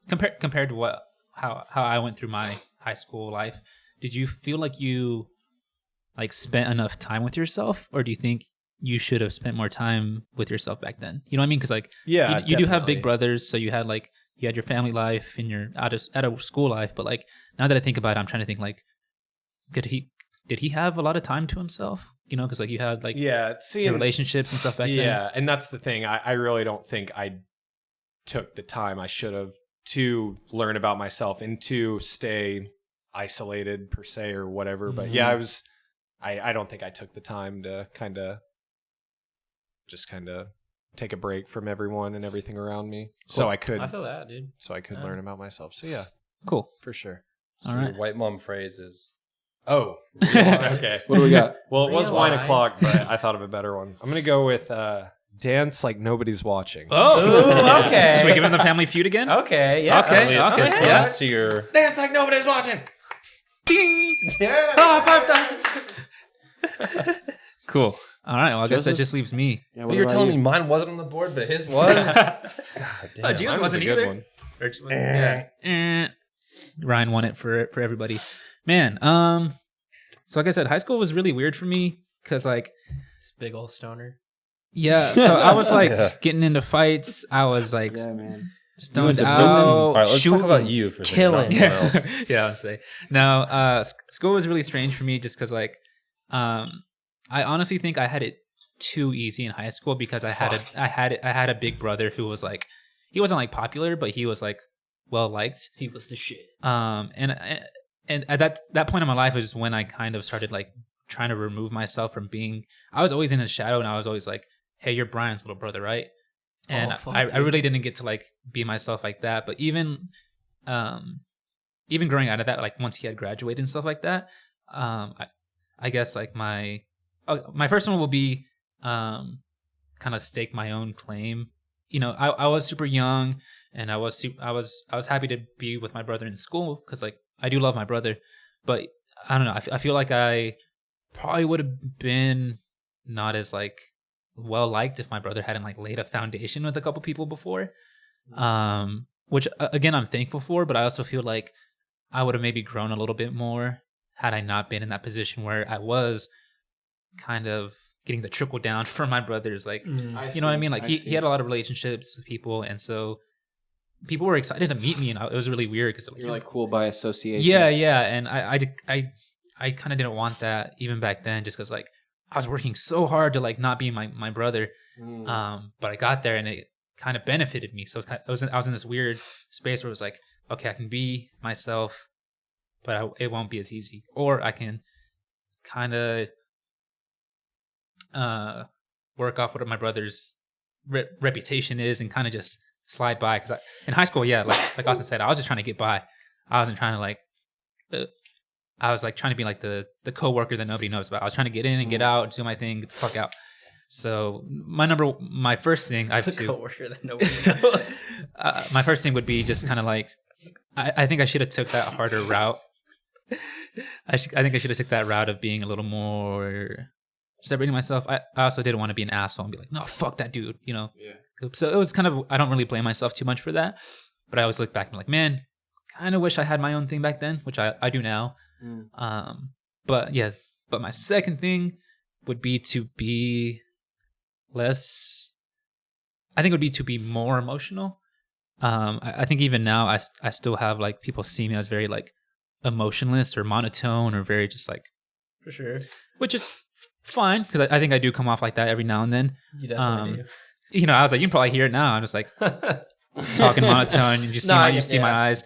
compared to how I went through my high school life, did you feel like you like spent enough time with yourself, or do you think you should have spent more time with yourself back then? You know what I mean? Because like you do have big brothers, so you had your family life and your out of school life. But like now that I think about it, I'm trying to think like, did he have a lot of time to himself? You know, because like you had like your relationships and stuff back then. Yeah, and that's the thing. I really don't think I took the time I should have to learn about myself and to stay isolated per se or whatever. But yeah, I don't think I took the time to kind of take a break from everyone and everything around me. Cool. So I feel that, dude. So I could learn about myself. So yeah. Cool. For sure. So all right. Your white mom phrase is, oh, okay. What do we got? Well, it was wine o'clock, but I thought of a better one. I'm going to go with dance like nobody's watching. Oh, okay. Should we give him the Family Feud again? Okay, yeah. Okay. Yeah. To your dance like nobody's watching. Yeah. Oh, 5,000. Cool. All right. Well, I guess that just leaves me. Yeah, but you're telling me mine wasn't on the board, but his was? God damn. Gio's wasn't either. Yeah. Ryan won it for everybody. Man, so like I said, high school was really weird for me because like this big old stoner. Yeah, so I was like getting into fights. I was like stoned out. All right, let's talk about you for killing. Yeah, I'll say. No, school was really strange for me just because like I honestly think I had it too easy in high school because I had a big brother who was like, he wasn't like popular, but he was like well liked. He was the shit. And at that point in my life was when I kind of started like trying to remove myself from being. I was always in his shadow, and I was always like, "Hey, you're Brian's little brother, right?" And I really didn't get to like be myself like that. But even growing out of that, like once he had graduated and stuff like that, I guess like my first one will be kind of stake my own claim. You know, I was super young, and I was happy to be with my brother in school because like I do love my brother, but I don't know. I feel like I probably would have been not as like well liked if my brother hadn't like laid a foundation with a couple people before. Which again I'm thankful for, but I also feel like I would have maybe grown a little bit more had I not been in that position where I was kind of getting the trickle down from my brothers. Like, you know what I mean? Like he had a lot of relationships with people, and so people were excited to meet me, and it was really weird because you're like cool by association. Yeah, and I kind of didn't want that even back then, just because like I was working so hard to like not be my brother, but I got there and it kind of benefited me. So I was in this weird space where it was like, okay, I can be myself, but it won't be as easy, or I can kind of work off what my brother's reputation is and kind of just slide by. Because in high school, yeah, like Austin said, I was just trying to get by. I wasn't trying to like I was like trying to be like the coworker that nobody knows about. I was trying to get in and get out, do my thing, get the fuck out. So my first thing I have to coworker that nobody knows. My first thing would be just kind of like I think I should have took that harder route. I think I should have took that route of being a little more separating myself. I also didn't want to be an asshole and be like, no, fuck that dude, you know? Yeah. So it was kind of, I don't really blame myself too much for that, but I always look back and I'm like, man, kind of wish I had my own thing back then, which I do now. But my second thing would be to be more emotional. I think even now I still have like people see me as very like emotionless or monotone or very just like, for sure, which is fine because I think I do come off like that every now and then. You definitely do. You know, I was like, you can probably hear it now. I'm just like talking monotone. You just see my eyes.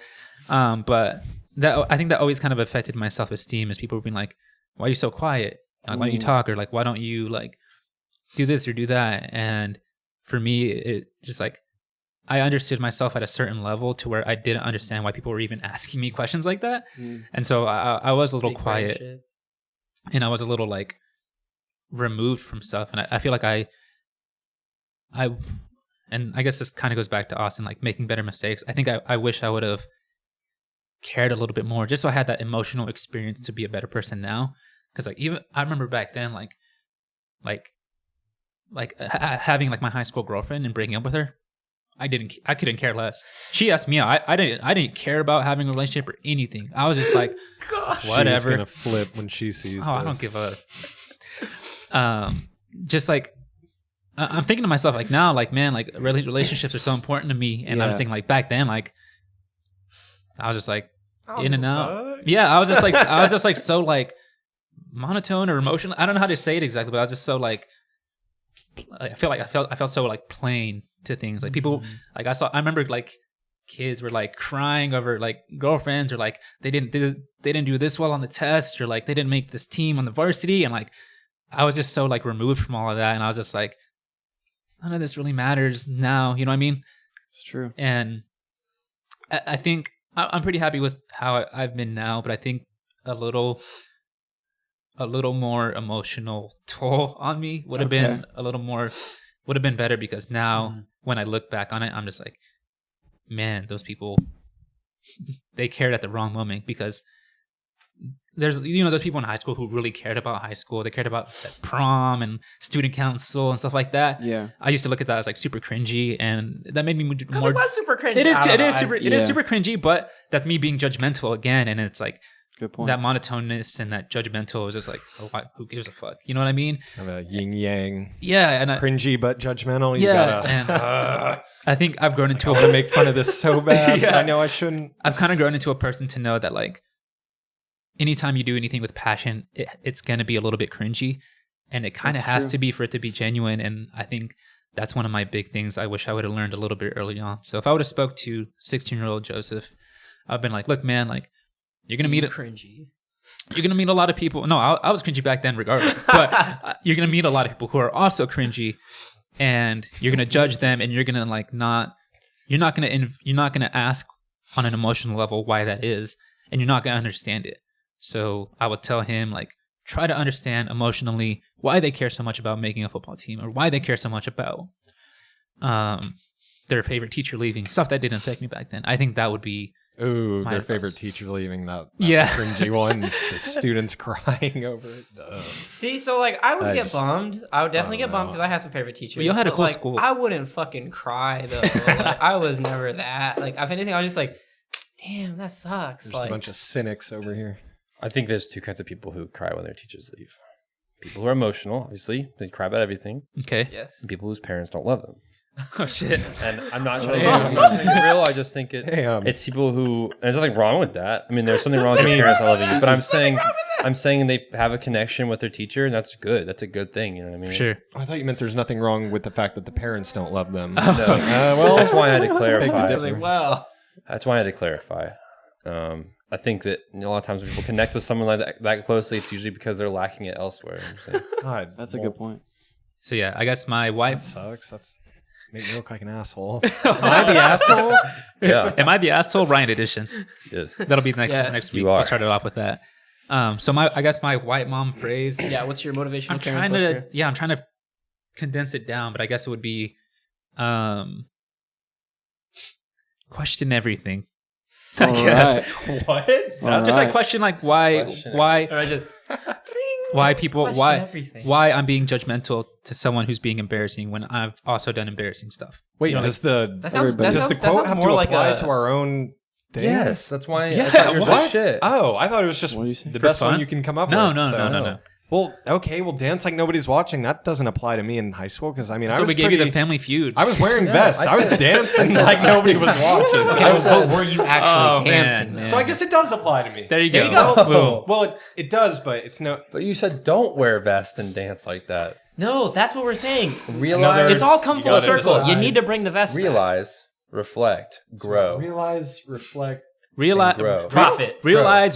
But I think that always kind of affected my self-esteem, as people were being like, why are you so quiet? Like, why don't you talk? Or like, why don't you like do this or do that? And for me, it just like, I understood myself at a certain level to where I didn't understand why people were even asking me questions like that. And so I was a little quiet, and I was a little like removed from stuff. And I feel like and I guess this kind of goes back to Austin, like making better mistakes. I think I wish I would have cared a little bit more, just so I had that emotional experience to be a better person now. Because like even I remember back then, like having like my high school girlfriend and breaking up with her. I couldn't care less. She asked me out. I didn't care about having a relationship or anything. I was just like, whatever. She's gonna flip when she sees. I don't give a. Just like I'm thinking to myself like now, like man, like relationships are so important to me, and I'm just thinking like back then, like I was just like in and out. Yeah, I was just like so like monotone or emotional. I don't know how to say it exactly, but I was just so like I felt so like plain to things. Like people like I remember like kids were like crying over like girlfriends or like they didn't do this well on the test or like they didn't make this team on the varsity, and like I was just so like removed from all of that, and I was just like none of this really matters now, you know what I mean? It's true. And I think I'm pretty happy with how I've been now, but I think a little more emotional toll on me would have been better, because now when I look back on it, I'm just like, man, those people, they cared at the wrong moment, because there's people in high school who really cared about high school. They cared about prom and student council and stuff like that. Yeah, I used to look at that as like super cringy, and that made me more. Because it was super cringy. It is super cringy, but that's me being judgmental again, and it's like. Good point. That monotoneness and that judgmental is just like, oh, who gives a fuck? You know what I mean? Kind of a yin yang. Yeah, and cringy but judgmental. You yeah, gotta. and I think I've grown into I want to make fun of this so bad. I know I shouldn't. I've kind of grown into a person to know that like, anytime you do anything with passion, it's gonna be a little bit cringy, and it kind of has to be for it to be genuine. And I think that's one of my big things. I wish I would have learned a little bit early on. So if I would have spoke to 16-year-old Joseph, I've been like, look, man, like. You're gonna meet a lot of people. No, I was cringy back then, regardless. But you're gonna meet a lot of people who are also cringy, and you're gonna judge them, and you're gonna like you're not gonna ask on an emotional level why that is, and you're not gonna understand it. So I would tell him like, try to understand emotionally why they care so much about making a football team, or why they care so much about their favorite teacher leaving. Stuff that didn't affect me back then. I think that would be. Ooh, their favorite teacher leaving. That's a cringy one. The students crying over it. See, so like I would get bummed. I would definitely get bummed because I had some favorite teachers. Well, you had a cool like, school. I wouldn't fucking cry though. Like, I was never that. Like if anything, I was just like, damn, that sucks. There's a bunch of cynics over here. I think there's two kinds of people who cry when their teachers leave. People who are emotional, obviously. They cry about everything. Okay. Yes. And people whose parents don't love them. Oh shit! And I'm not saying it real. I just think it's people who. There's nothing wrong with that. I mean, there's something wrong with your parents not loving you, but I'm saying they have a connection with their teacher, and that's good. That's a good thing. You know what I mean? Sure. I thought you meant there's nothing wrong with the fact that the parents don't love them. No. Well, that's why I had to clarify. Well, that's why I had to clarify. I think that a lot of times when people connect with someone like that closely, it's usually because they're lacking it elsewhere. God, that's a good point. So yeah, I guess my wife sucks. That's. Make me look like an asshole. Am I the asshole? Yeah. Am I the asshole? Ryan edition. Yes. That'll be next week. We'll start it off with that. So I guess my white mom phrase. Yeah. What's your motivational? I'm trying to condense it down, but I guess it would be, question everything. I guess. Right. What? Just like question like why I'm being judgmental to someone who's being embarrassing when I've also done embarrassing stuff. Wait, does the quote have to apply to our own thing? Yes, that's why. Yeah, what? Shit. Oh, I thought it was just the best one you can come up with. No. Well, okay, dance like nobody's watching. That doesn't apply to me in high school because I mean, we gave you the Family Feud. I was wearing vests. I was dancing like nobody was watching. But were you actually dancing? Man. So I guess it does apply to me. There you go. Well, it does, but it's no. But you said don't wear vests and dance like that. No, that's what we're saying. Realize it's all come full circle. You need to bring the vest. Realize, reflect, grow. Realize, reflect, grow. Profit. Realize.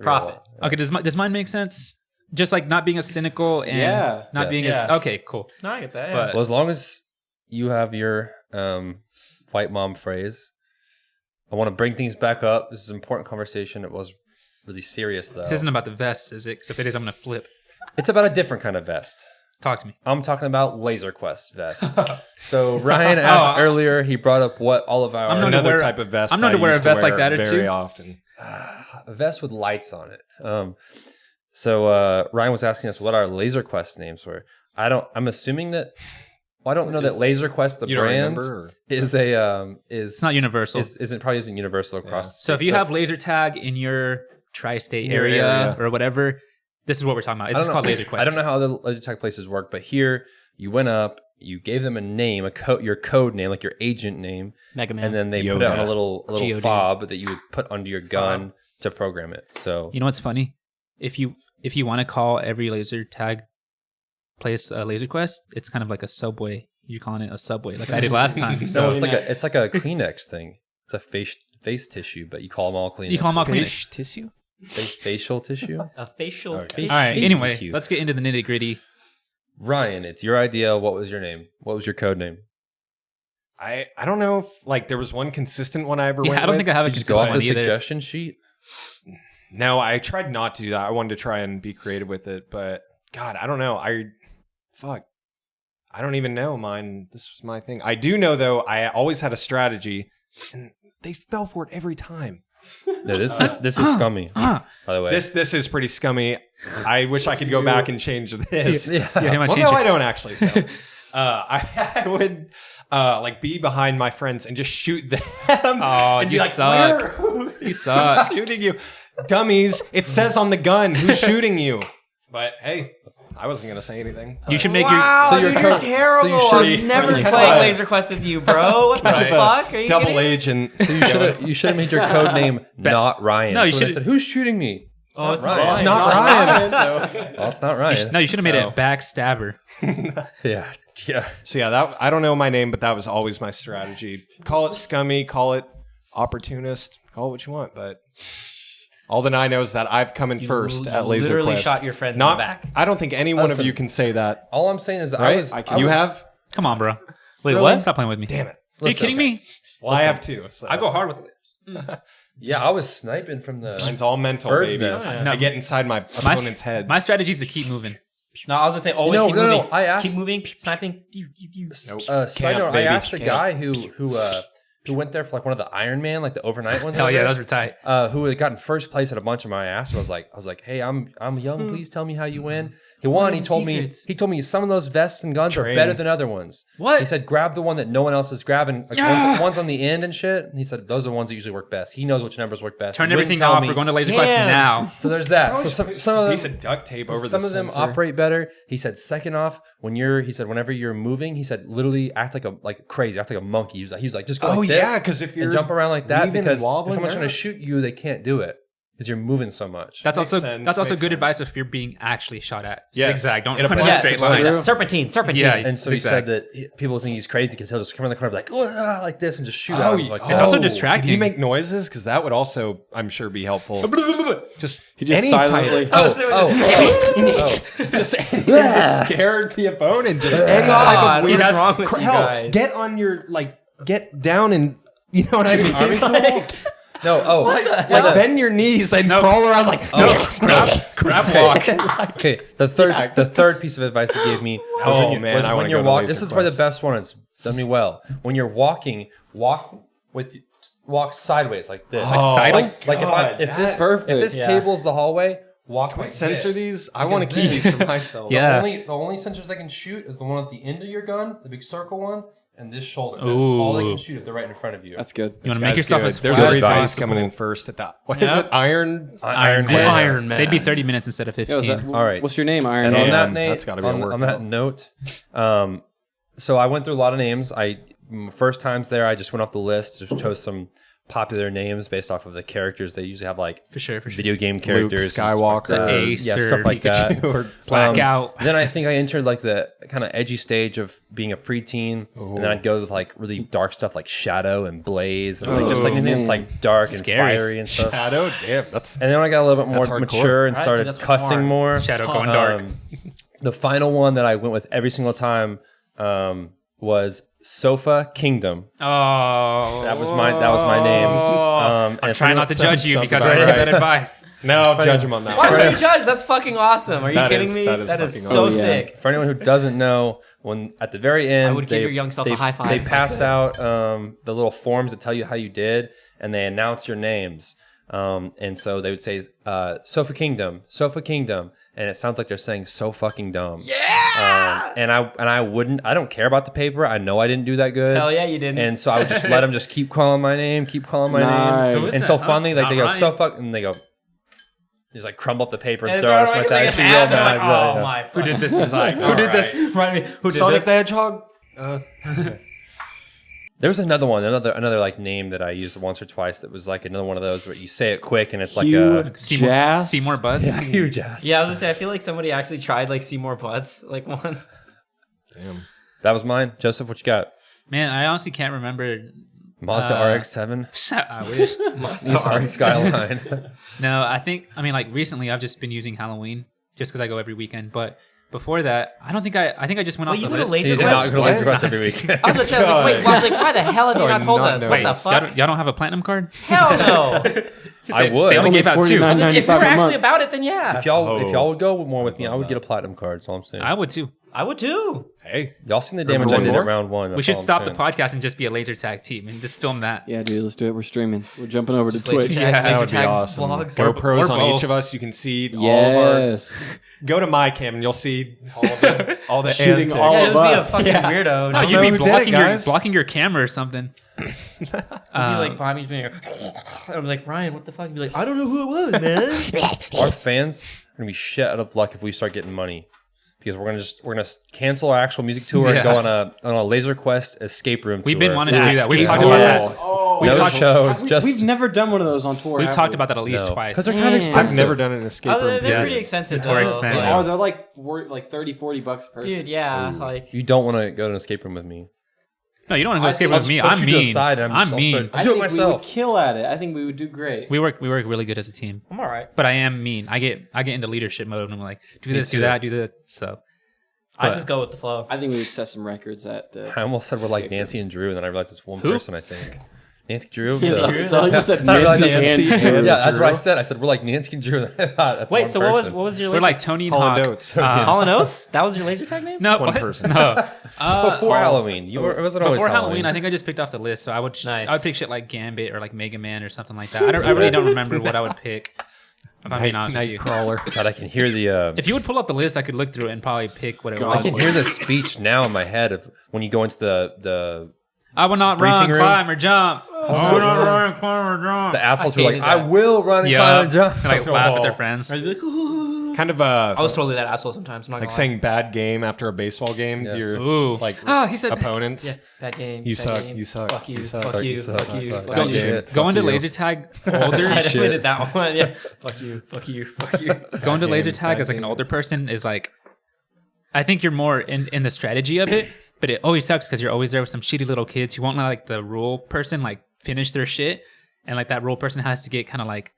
Profit. Okay, does mine make sense? Just like not being as cynical and not being as okay, cool. No, I get that. But well, as long as you have your white mom phrase, I want to bring things back up. This is an important conversation. It was really serious though. This isn't about the vest, is it? Because if it is, I'm gonna flip. It's about a different kind of vest. Talk to me. I'm talking about Laser Quest vest. So Ryan asked earlier. He brought up what all of our another type of vest. I'm known to wear a vest like that very often. A vest with lights on it. So Ryan was asking us what our Laser Quest names were. I'm assuming that Well, I don't know that Laser Quest, the You don't brand, remember, or- is It's not universal. isn't universal across. So if you have laser tag in your tri-state area or whatever, this is what we're talking about. It's called Laser Quest. I don't know how the laser tag places work, but here you went up, you gave them a name, your code name, like your agent name, Mega Man. and then they put it on a little GOD. fob that you would put under your gun to program it. So You know what's funny? If you want to call every laser tag place a Laser Quest, it's kind of like a Subway. You're calling it a Subway, like I did last time. So no, it's like a Kleenex thing. It's a face tissue, but you call them all Kleenex. you call them all Kleenex. Tissue? Facial tissue. A facial. All right. Face Anyway, tissue. let's get into the nitty gritty. Ryan, it's your idea. What was your name? What was your code name? I don't know if like there was one consistent one I ever went I don't with. think I have a Did you go off consistent the one either. suggestion sheet? No, I tried not to do that. I wanted to try and be creative with it, but God, I don't know. I don't even know mine. This was my thing. I do know though. I always had a strategy, and they fell for it every time. No, this is scummy. By the way, This is pretty scummy. I wish I could go back and change this. yeah. Yeah, he might Well, change no, it. I don't actually. So, I would like be behind my friends and just shoot them. Oh, and you suck. You suck. Who's shooting you? Dummies. It says on the gun who's shooting you. But hey, I wasn't going to say anything. You should make Wow, So you're dude, co- you're so terrible. you should- I'm never Right. playing Laser Quest with you, bro. What the fuck? Are you Double kidding me? agent. So you should have made your code name not Ryan. No, you So when I should- said, "Who's shooting me?" Oh, it's Ryan. It's not Ryan. Well, it's not Ryan. No, you should have made it backstabber. Yeah. So yeah, that I don't know my name, but that was always my strategy. Call it scummy, call it opportunist, call it what you want, but all that I know is that I've come in first at Laser literally Quest. shot your friends in Not, the back. I don't think any one of Listen. you can say that. All I'm saying is that Right? I was have? Come on, bro. Wait, Really? what? Stop playing with me. Damn it. Are you kidding me? Well, I have two. So. I go hard with the Yeah, I was sniping from the. Mine's all mental, Bird's baby. nest. No. I get inside my opponent's head. My strategy is to keep moving. No, I was gonna say always keep No, moving. I asked- keep moving, sniping. Nope. Side Can't, note, I baby. asked a Can't. guy who went there for like one of the Iron Man, like the overnight ones. Hell yeah, those were tight. Who had gotten first place at a bunch of my ass. So I was like, hey, I'm young. Please tell me how you win. He won. are He the told secrets? me some of those vests and guns are Train. better than other ones. What? He said, grab the one that no one else is grabbing. Like one's on the end and shit. And he said those are the ones that usually work best. He knows which numbers work best. Turn He wouldn't everything tell off. me- We're going to Laser Quest Damn. now. So there's that. So some of piece them. of duct tape over Some the of them sensor. operate better. He said, second off, he said, whenever you're moving, he said, literally act like crazy, act like a monkey. He was like, just go Oh, like this. yeah, 'cause if you're and jump around like that, weaving and because if wobbling, someone's they're trying to not- shoot you, they can't do it because you're moving so much. That's Makes also sense, that's also makes good sense. advice if you're being actually shot at. Yes. Zigzag. Don't It run in a applies straight to line. both. Serpentine. Yeah. And so Zigzag. he said that people think he's crazy because he'll just come around the corner and be like, "Oh, like this," and just shoot Oh, at him. Like, It's also distracting. Did he make noises? Because that would also, I'm sure, be helpful. Just He just any silently. just anything to scare the opponent. Just any God, type of weird. what's wrong with you Hell, guys? get on your get down and you know what I mean. Like, no, bend your knees and crawl around like Crab walk. okay. The third piece of advice he gave me was Oh, when you, man, was I when wanna you're go to walking. Laser This is where the Quest. best one is. Done me well. When you're walking, walk sideways like this. sidle? Like if this Perfect. table's the hallway, walk like censor this. these. I want to keep these for myself. Yeah. The only sensors they can shoot is the one at the end of your gun, the big circle one, and this shoulder. That's all they can shoot if they're right in front of you. That's good. You want to make yourself as There's flat a as reason he's possible. coming in first at that. What is it? Iron Fist. Iron Man. They'd be 30 minutes instead of 15. All right. What's your name, Iron And Man? on that Damn, name, that's gotta be a on workout. that note, so I went through a lot of names. First times there, I just went off the list, just chose some popular names based off of the characters. They usually have like For sure. video game characters, and Skywalker, stuff, Ace yeah, or stuff like that. or Blackout. Then I think I entered like the kind of edgy stage of being a preteen, and then I'd go with like really dark stuff like Shadow and Blaze, and like just like anything that's like dark and Scary. fiery and stuff. Shadow. Damn, that's And then when I got a little bit more hardcore. mature and Right, started that's cussing hard. more, Shadow going dark. the final one that I went with every single time was Sofa Kingdom. Oh. That was my name. I'm trying not to judge you sounds because about I didn't right. give that advice. no judge him on that. Why one. would you judge? That's fucking awesome. Are you That kidding is- me? that is That is fucking so awesome. sick. For anyone who doesn't know, when at the very end, I would give your young self a high five They if I pass could. out the little forms that tell you how you did, and they announce your names. And so they would say Sofa Kingdom, and it sounds like they're saying so fucking dumb. Yeah. And I don't care about the paper. I know I didn't do that good. Hell yeah, you didn't. And so I would just let them just keep calling my name, name. Until finally, like they go so fuck, and they go. Just like crumble up the paper and throw it at my face. Real mad. Oh my! Who did this? Who did this? Who did Sonic this? the Hedgehog. There was another like name that I used once or twice that was like another one of those where you say it quick and it's like a Seymour Butts. huge ass. Yeah, I was gonna say I feel like somebody actually tried like Seymour Butts like once. Damn. That was mine. Joseph, what you got? Man, I honestly can't remember. Mazda RX-7. I wish. Nissan Skyline. No, I mean, like recently I've just been using Halloween just because I go every weekend. But before that, I think I just went off the list. You did not go to Laser Quest every week. I was like, why the hell have you not told us? What the fuck? Y'all don't have a platinum card? Hell no. I would. They only gave out 2. If you're actually about it, then yeah. If y'all would go more with me, I would get a platinum card. That's all I'm saying. I would too. I would too. Hey, Y'all seen the damage I did at round 1. We should stop the podcast and just be a laser tag team and just film that. Yeah, dude, let's do it. We're streaming. We're jumping over to Just Twitch. that would be awesome. Vlogs. GoPros Or on both. each of us. You can see all of Yes. Go to my cam and you'll see all the Shooting antics. all Yeah, of just be a us. fucking weirdo. No, don't you'd know be who did it, blocking your camera or something. You'd be like behind me, just being like, I'm like, Ryan, what the fuck? You'd be like, I don't know who it was, man. Our fans are gonna be shit out of luck if we start getting money. Because we're gonna cancel our actual music tour and go on a Laser Quest escape room tour. We've been wanting to do that. We've talked about that. We've We've never done one of those on tour. We've have talked we? about that at least twice. because they're kind of I've expensive. never done an escape room. They're Yes. pretty expensive. Tour though. expense. Like, Oh, they're like 30, 40 bucks a person. dude, yeah. Like, You don't want to go to an escape room with me. No, you don't want to go escape with me. I'll I'm push you to the mean. side and I'm I'll mean. start- I I'll do it think we would myself. kill at it. I think we would do great. We work really good as a team. I'm all right. But I am mean. I get into leadership mode and I'm like, do this, do that, do that. So I just go with the flow. I think we would set some records at the. I almost said we're like Nancy and Drew, and then I realized it's one Who? person. I think Nancy Drew. That's all you said. I realized Nancy that's- and Drew. Yeah, that's what I said. I said we're like Nancy and Drew. And I thought that's Wait, one so person. what was your we're laser? like Tony and Hall Hawk. and Oates. Hall and Oates? That was your laser tag name? No, One what? person. No. before Halloween? It wasn't always Before Halloween, I think I just picked off the list. So I would Nice. I would pick shit like Gambit or like Mega Man or something like that. I really don't remember what I would pick. If I'm being honest with you. Nightcrawler. God, I can hear the. If you would pull up the list, I could look through it and probably pick what it I was. can hear the speech now in my head of when you go into the I will not briefing run, room. climb, or jump. I will not run, climb, or jump. the assholes I who are like, hated I that. will run and climb and jump. And, like laugh at their friends. I'd be like, "Ooh." Kind of I was totally that asshole sometimes. I'm not like gonna lie. saying bad game after a baseball game to your Ooh. like He said opponents. Yeah, bad game. You bad suck, game. you suck, Fuck you. you suck, Fuck you. you suck, Fuck you. suck, Fuck fuck you. shit. Going to you. laser tag older. I definitely did that one. Yeah. Fuck you. Fuck you. Fuck you. Going to laser game, tag bad as like an game. older person is like, I think you're more in the strategy of it, but it always sucks because you're always there with some shitty little kids who won't let like the rule person like finish their shit, and like that rule person has to get kind of like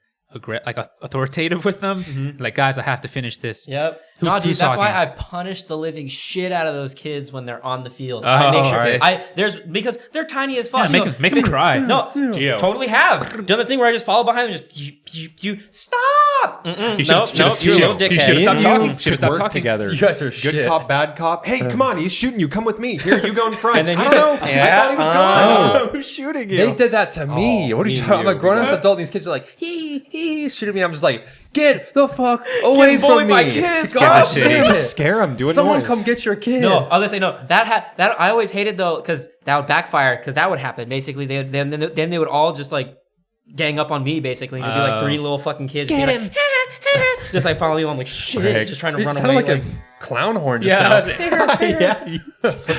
authoritative with them. Like, guys, I have to finish this. Yep. Who's- No, dude, who's that's why talking? I punish the living shit out of those kids when they're on the field. Oh, I make sure right. because they're tiny as fuck. Yeah, make them cry. No, totally have done the thing where I just follow behind them and just stop. You should have stopped talking. Should have stopped Work talking. together. You guys are Good shit. cop, bad cop. Hey, come on, he's shooting you. Come with me. Here, you go in front. And then I you don't know. said, I thought he was gone. I don't know who's shooting you. They did that to me. Oh, What are you me talking? I'm a too. grown ass adult. And these kids are like, he shooting me. I'm just like, get the fuck away from bullied me. by kids, God Kids are shitty. damn it. Just scare him. Do a Someone noise. come get your kid. No, I was gonna say no. That I always hated though because that would backfire because that would happen. Basically, then they would all just like gang up on me basically, and it'd be like three little fucking kids. Get him. Just like following me. I'm like shit, Frick. just trying to It run sounded away. like a clown horn just yeah,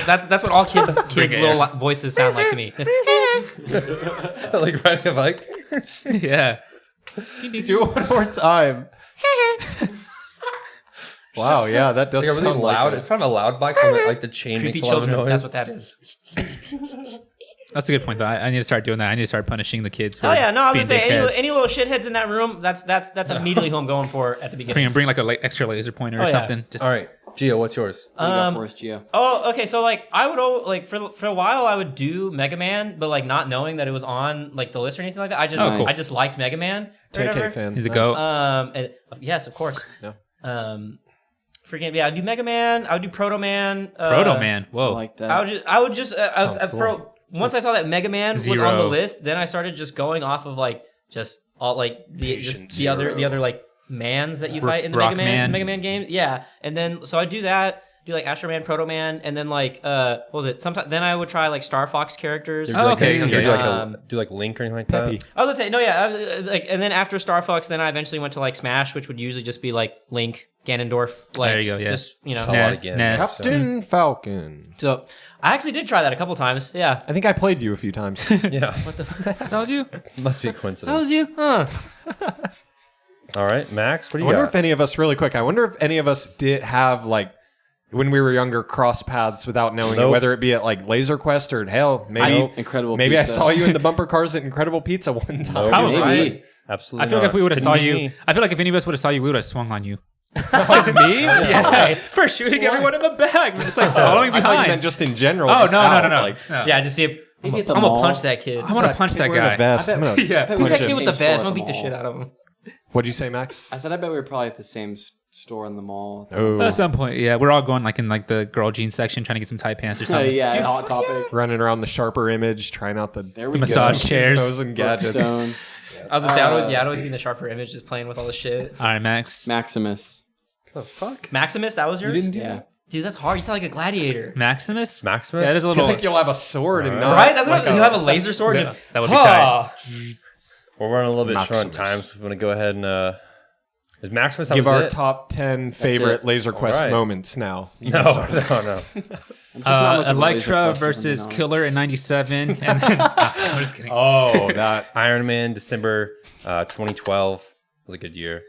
that's what all kids little voices sound like to me. now. Like riding a bike. Yeah. Do it one more time. Wow, yeah, that does Like a really sound loud. like It's kind of a loud bike. When like the chain Creepy makes a lot of children. noise. That's what that is. That's a good point, though. I need to start doing that. I need to start punishing the kids. Oh yeah, no, I was being gonna say dickheads. any little shitheads in that room. That's immediately who I'm going for at the beginning. Bring like a extra laser pointer or Oh, yeah. something. Just, All right, Gio, what's yours? What do you got for us, Gio? Oh, okay. So like, I would like for a while I would do Mega Man, but like not knowing that it was on like the list or anything like that. cool. I just liked Mega Man. or whatever. TK fan. He's a Nice. goat. And, yes, of course. Yeah. Freaking yeah, I'd do Mega Man. I would do Proto Man. Proto Man. I Whoa. like that. I would just Sounds cool. once I saw that Mega Man was on the Zero. list, then I started just going off of like just all like the Patient other like mans that you fight in the Rock Mega Man game. Yeah, and then so I do that. Do like Astro Man, Proto Man, and then like what was it? Sometimes then I would try like Star Fox characters. Oh, okay. Do like Link or anything like that? I was gonna say no, yeah. Like, and then after Star Fox, then I eventually went to like Smash, which would usually just be like Link, Ganondorf. Like, there you go. Yeah. Just A lot again. Captain Falcon. So I actually did try that a couple times. Yeah. I think I played you a few times. Yeah. What the? That was you. Must be a That coincidence. was you, huh? All right, Max, what do I you wonder got? if any of us, really quick, I wonder if any of us did have like, when we were younger, cross paths without knowing it, Nope. whether it be at like Laser Quest or hell, maybe Incredible maybe Pizza. I saw you in the bumper cars at Incredible Pizza one time. Probably. Maybe. Absolutely I feel like if we would have saw Couldn't be you, me. I feel like if any of us would have saw you, we would have swung on you. Me? Yeah, for shooting everyone in the back. We're just like following I thought you behind. meant just in general. Oh just no, out, no, no, like, no. Yeah, just see. I'm Maybe at the gonna mall. punch that kid. I want to punch that wearing a guy. vest. I'm gonna- Yeah. Who's that Same kid with the store vest? at I'm the gonna beat the mall. shit out of him. What'd you say, Max? I said I bet we were probably at the same store in the mall. Oh, At some point, yeah, we're all going like in like the girl jeans section, trying to get some tight pants or something. yeah, Hot Topic. running around the Sharper Image, trying out the There we The massage go. chairs. Those and gadgets. Brookstone. I was gonna say, I'd always be in the sharper image, just playing with all the shit. All right, Max. Maximus. The fuck? Maximus, that was yours. You didn't do Yeah. that? Dude, that's hard. You sound like a gladiator. Maximus. Maximus? Yeah, that is a I feel little. like you'll have a sword and not Right? That's what like you have a laser sword. Yeah, Just, that would be tight. We're running a little bit short on Maximus. time, so we're going to go ahead and... is Maximus, that Give was our it? top 10 favorite it. Laser Quest Alright. moments now. No, no. I'm just not much of a laser Electra quester, versus if I'm being Killer in '97, and then I'm just kidding. Oh, that. Iron Man, December 2012 was a good year.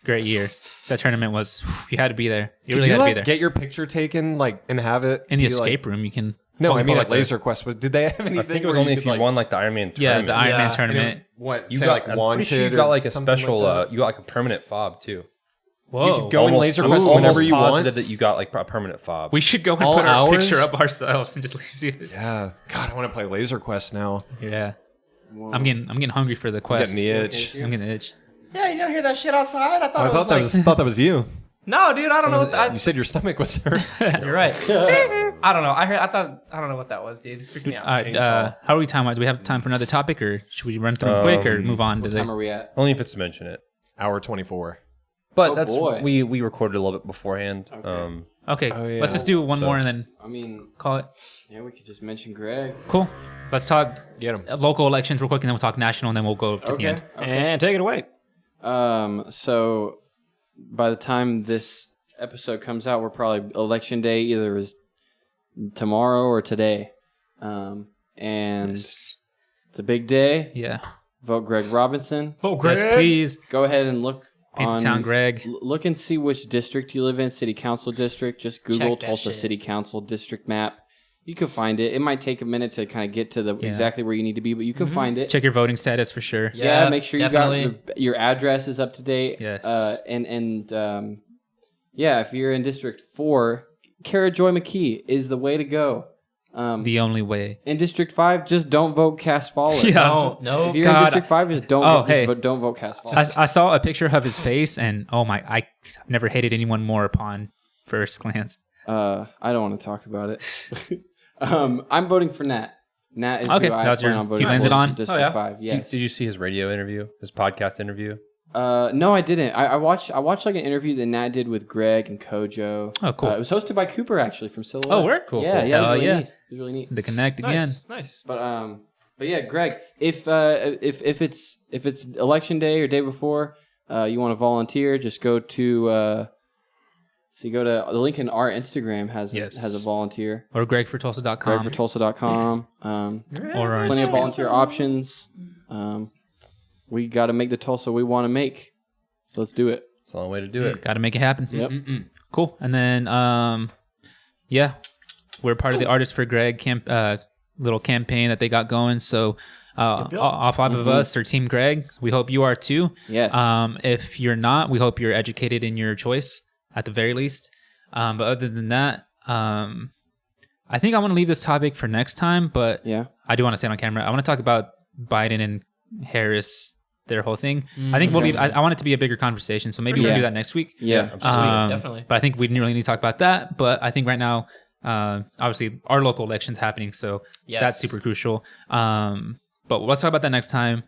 Great year. That tournament was. You had to be there. You Could really you had to be like there. get your picture taken like and have it In the be, like- escape room, you can. No, I mean like at Laser Quest. But did they have anything? I think it was where only could, if you like, won like the Iron Man Yeah, tournament. the Iron Man Yeah. tournament. What? You say got, like I'm pretty wanted. sure you or got like a something special, Like that? you got like a permanent fob too. Whoa. You could go in Laser Quest I'm whenever almost you want. positive that you got like a permanent fob. We should go and All put our hours? picture up ourselves and just see if it. Yeah. God, I want to play Laser Quest now. Yeah. I'm getting hungry for the quest. Getting the itch. I'm getting the itch. yeah, you don't hear that shit outside. I thought I it thought was that like, was thought that was you. no, dude. I don't know what that. You said your stomach was hurt. You're right. I don't know. I don't know what that was, dude. Freaked me out. All right. How are we time wise? Do we have time for another topic, or should we run through them quick, or move on to What time the? are we at? Only if it's to mention it. Hour 24. But Oh, that's boy. we recorded a little bit beforehand. Okay. Okay. Oh, yeah. Let's just do one So- more and then I mean, call it. yeah, we could just mention Greg. Cool. Let's talk Get him. local elections real quick, and then we'll talk national, and then we'll go to the Okay. end. And take it away. So by the time this episode comes out, we're probably election day either is tomorrow or today. And Yes. it's a big day. Yeah. Vote Greg Robinson. Yes, please. Go ahead and look Paint on the town, Greg. Look and see which district you live in, city council district. Just Google Check that Tulsa shit. City Council district map. You can find it. It might take a minute to kind of get to the exactly where you need to be, but you can find it. Check your voting status for sure. Yeah, make sure definitely. you got your address is up to date. Yes. Yeah, if you're in District 4, Kara Joy McKee is the way to go. The only way. In District 5, just don't vote Cast Faller. Yeah. No. If you're God. in District 5, just don't, Oh, vote, hey. don't vote Cast Faller. I saw a picture of his face, and oh my, I never hated anyone more upon first glance. I don't want to talk about it. I'm voting for Nat. Nat is Okay, who I that was plan your- on voting you landed for on? District Oh, yeah. 5. Yes. Did you see his radio interview? His podcast interview? No, I didn't. I watched like an interview that Nat did with Greg and Kojo. Oh, cool. It was hosted by Cooper actually from Silhouette. Oh, where? Cool, Yeah, cool. yeah. It was Hell really yeah. neat. It was really neat. The connect again. Nice. But yeah, Greg, if it's election day or day before, you want to volunteer, just go to go to the link in our Instagram has a volunteer. Or GregForTulsa.com. GregForTulsa.com. Or our Plenty of Instagram. volunteer options. We got to make the Tulsa we want to make. So let's do it. It's the only way to do it. Got to make it happen. Yep. Cool. And then, yeah, we're part of the Artists for Greg little campaign that they got going. So all five of us are Team Greg. We hope you are too. Yes. If you're not, we hope you're educated in your choice at the very least. But other than that, I think I want to leave this topic for next time. But Yeah. I do want to say it on camera. I want to talk about Biden and Harris. Their whole thing. I think we'll leave. I want it to be a bigger conversation, so maybe we'll sure. do that next week. Yeah. Definitely. But I think we really need to talk about that. But I think right now, obviously, our local election's happening, so Yes. that's super crucial. But let's talk about that next time.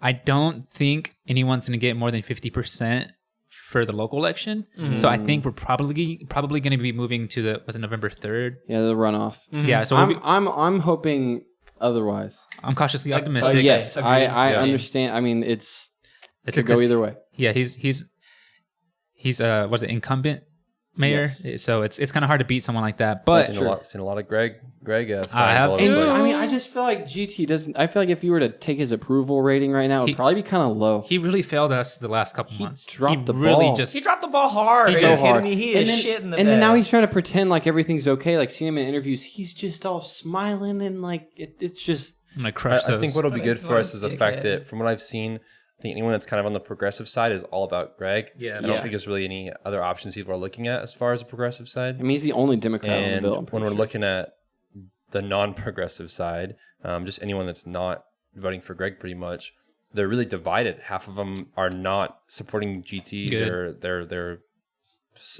I don't think anyone's going to get more than 50% for the local election. So I think we're probably going to be moving to the November 3rd. Yeah, the runoff. Yeah, so I'm hoping otherwise. I'm cautiously optimistic. Yes, Agreed. I Yeah. understand. I mean, it It's could go either way. Yeah, he's was it incumbent mayor? Yes. So it's kind of hard to beat someone like that. But Seen a lot of Greg signs I have all too. over the place. I mean, I just feel like GT doesn't. I feel like if you were to take his approval rating right now, it would probably be kind of low. he really failed us the last couple months. dropped the really ball. just He dropped the ball hard. Are you so kidding hard. me? He And is then- shit in the And bed. then now he's trying to pretend like everything's okay. Like seeing him in interviews, he's just all smiling and like it's just. I'm gonna crush I those. think what'll be good for us is the fact dickhead. that from what I've seen, I think anyone that's kind of on the progressive side is all about Greg. Yeah. I don't think there's really any other options people are looking at as far as the progressive side. I mean, he's the only Democrat on the And bill. I'm when pretty we're sure. looking at the non-progressive side, just anyone that's not voting for Greg, pretty much, they're really divided. Half of them are not supporting GT. Good. They're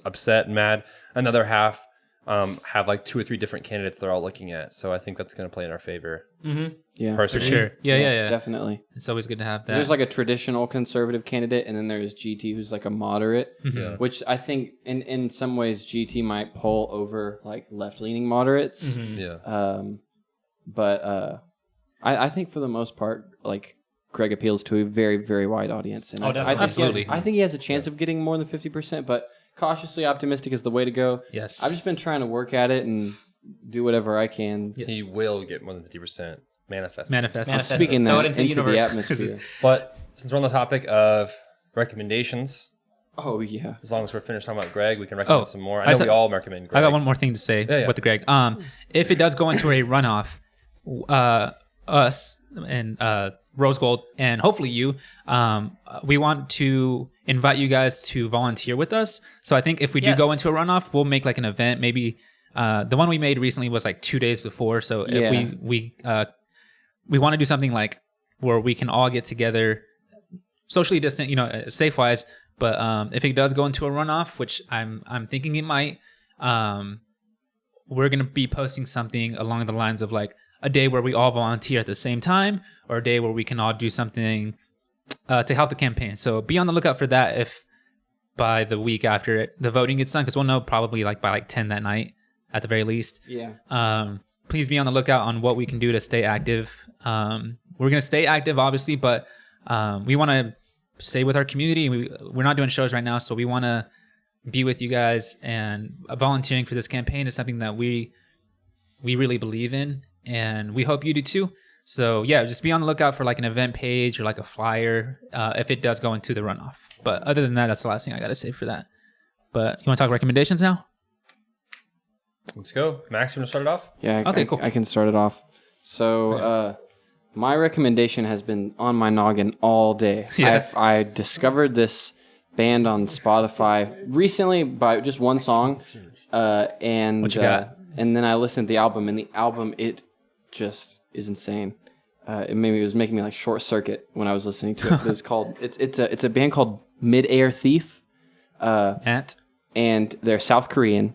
upset and mad. Another half have like 2 or 3 different candidates they're all looking at. So I think that's going to play in our favor. yeah, for Personally, sure. Yeah. definitely. It's always good to have that. There's like a traditional conservative candidate, and then there's GT, who's like a moderate, Yeah. which I think in some ways GT might pull over like left leaning moderates. Yeah. But I think for the most part, like Greg appeals to a very, very wide audience, and definitely. I think Absolutely. I think he has a chance of getting more than 50%. But cautiously optimistic is the way to go. Yes. I've just been trying to work at it and do whatever I can. He will get more than 50% manifest. manifest. Manifest. Speaking Throw that it into into the the universe. atmosphere. But since we're on the topic of recommendations, Oh yeah. as long as we're finished talking about Greg, we can recommend some more. I know just- we all recommend Greg. I got one more thing to say Yeah. with the Greg. If it does go into a runoff, us and Rose Gold and hopefully you, we want to invite you guys to volunteer with us. So I think if we do go Yes. into a runoff, we'll make like an event. Maybe the one we made recently was like 2 days before. So Yeah. if we want to do something like where we can all get together, socially distant, safe wise. But if it does go into a runoff, which I'm thinking it might, we're gonna be posting something along the lines of like a day where we all volunteer at the same time, or a day where we can all do something to help the campaign. So be on the lookout for that. If by the week after the voting gets done, because we'll know probably like by like 10 that night at the very least. Yeah. Please be on the lookout on what we can do to stay active. We're gonna stay active, obviously, but we want to stay with our community. We're not doing shows right now, so we want to be with you guys. And volunteering for this campaign is something that we really believe in, and we hope you do too. So yeah, just be on the lookout for like an event page or like a flyer if it does go into the runoff. But other than that, that's the last thing I got to say for that. But you want to talk recommendations now? Let's go. Max, you want to start it off? Yeah. Okay, cool. I can start it off. So my recommendation has been on my noggin all day. Yeah. I discovered this band on Spotify recently by just one song, and What you got? And then I listened to the album, and the album it just is insane. It was making me like short circuit when I was listening to it. It's a band called Mid-Air Thief, Ant. and they're South Korean.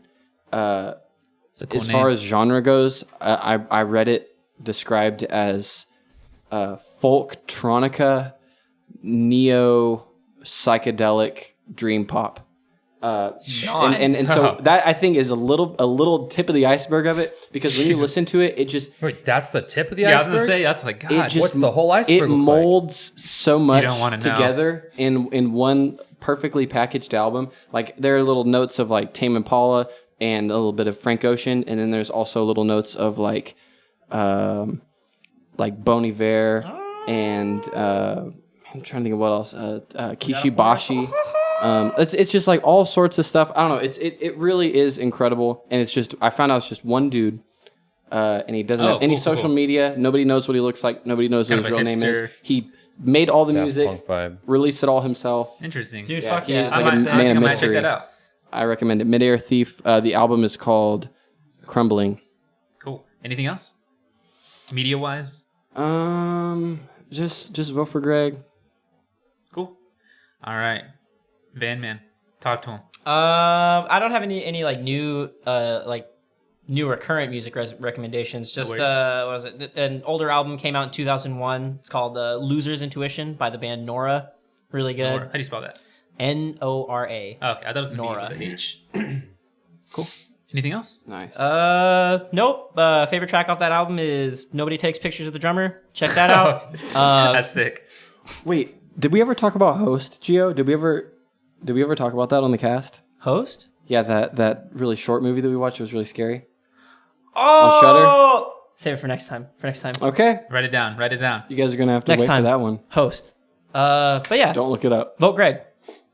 It's a cool As name. far as genre goes, I read it described as folktronica, neo psychedelic dream pop. And so that I think is a little tip of the iceberg of it, because when you listen to it, it just Wait, that's the tip of the Yeah, I was iceberg? gonna say that's like it God. just what's the whole iceberg it look like? molds so much don't wanna know. together in one perfectly packaged album. Like there are little notes of like Tame Impala and a little bit of Frank Ocean, and then there's also little notes of like Bon Iver and I'm trying to think of what else. Kishibashi. It's just like all sorts of stuff. I don't know. It really is incredible, and it's just I found out it's just one dude, and he doesn't have any social media. Nobody knows what he looks like. Nobody knows what Kind his of real a name is. hipster. He made all the Daft music, Punk vibe. released it all himself. Interesting. Dude, Yeah, fuck he yeah. is I like might a say- man of I might mystery. check that out. I recommend it. Mid-Air Thief. The album is called Crumbling. Cool. Anything else? Media wise? Just vote for Greg. Cool. All right. Van Man, talk to him. I don't have any like new like newer current music recommendations. Just worries. what was it? An older album came out in 2001. It's called "Losers Intuition" by the band Nora. Really good. Nora. How do you spell that? Nora. Oh, okay, I thought it was Nora. Nora with an H. Cool. Anything else? Nice. Nope. Favorite track off that album is "Nobody Takes Pictures of the Drummer." Check that out. That's sick. Wait, did we ever talk about Host, Gio? Did we ever talk about that on the cast? Host? Yeah, that really short movie that we watched was really scary. Oh, save it for next time. Okay, Write it down. you guys are gonna have to Next wait time. for that one. Host. But yeah, Don't look it up. vote Greg.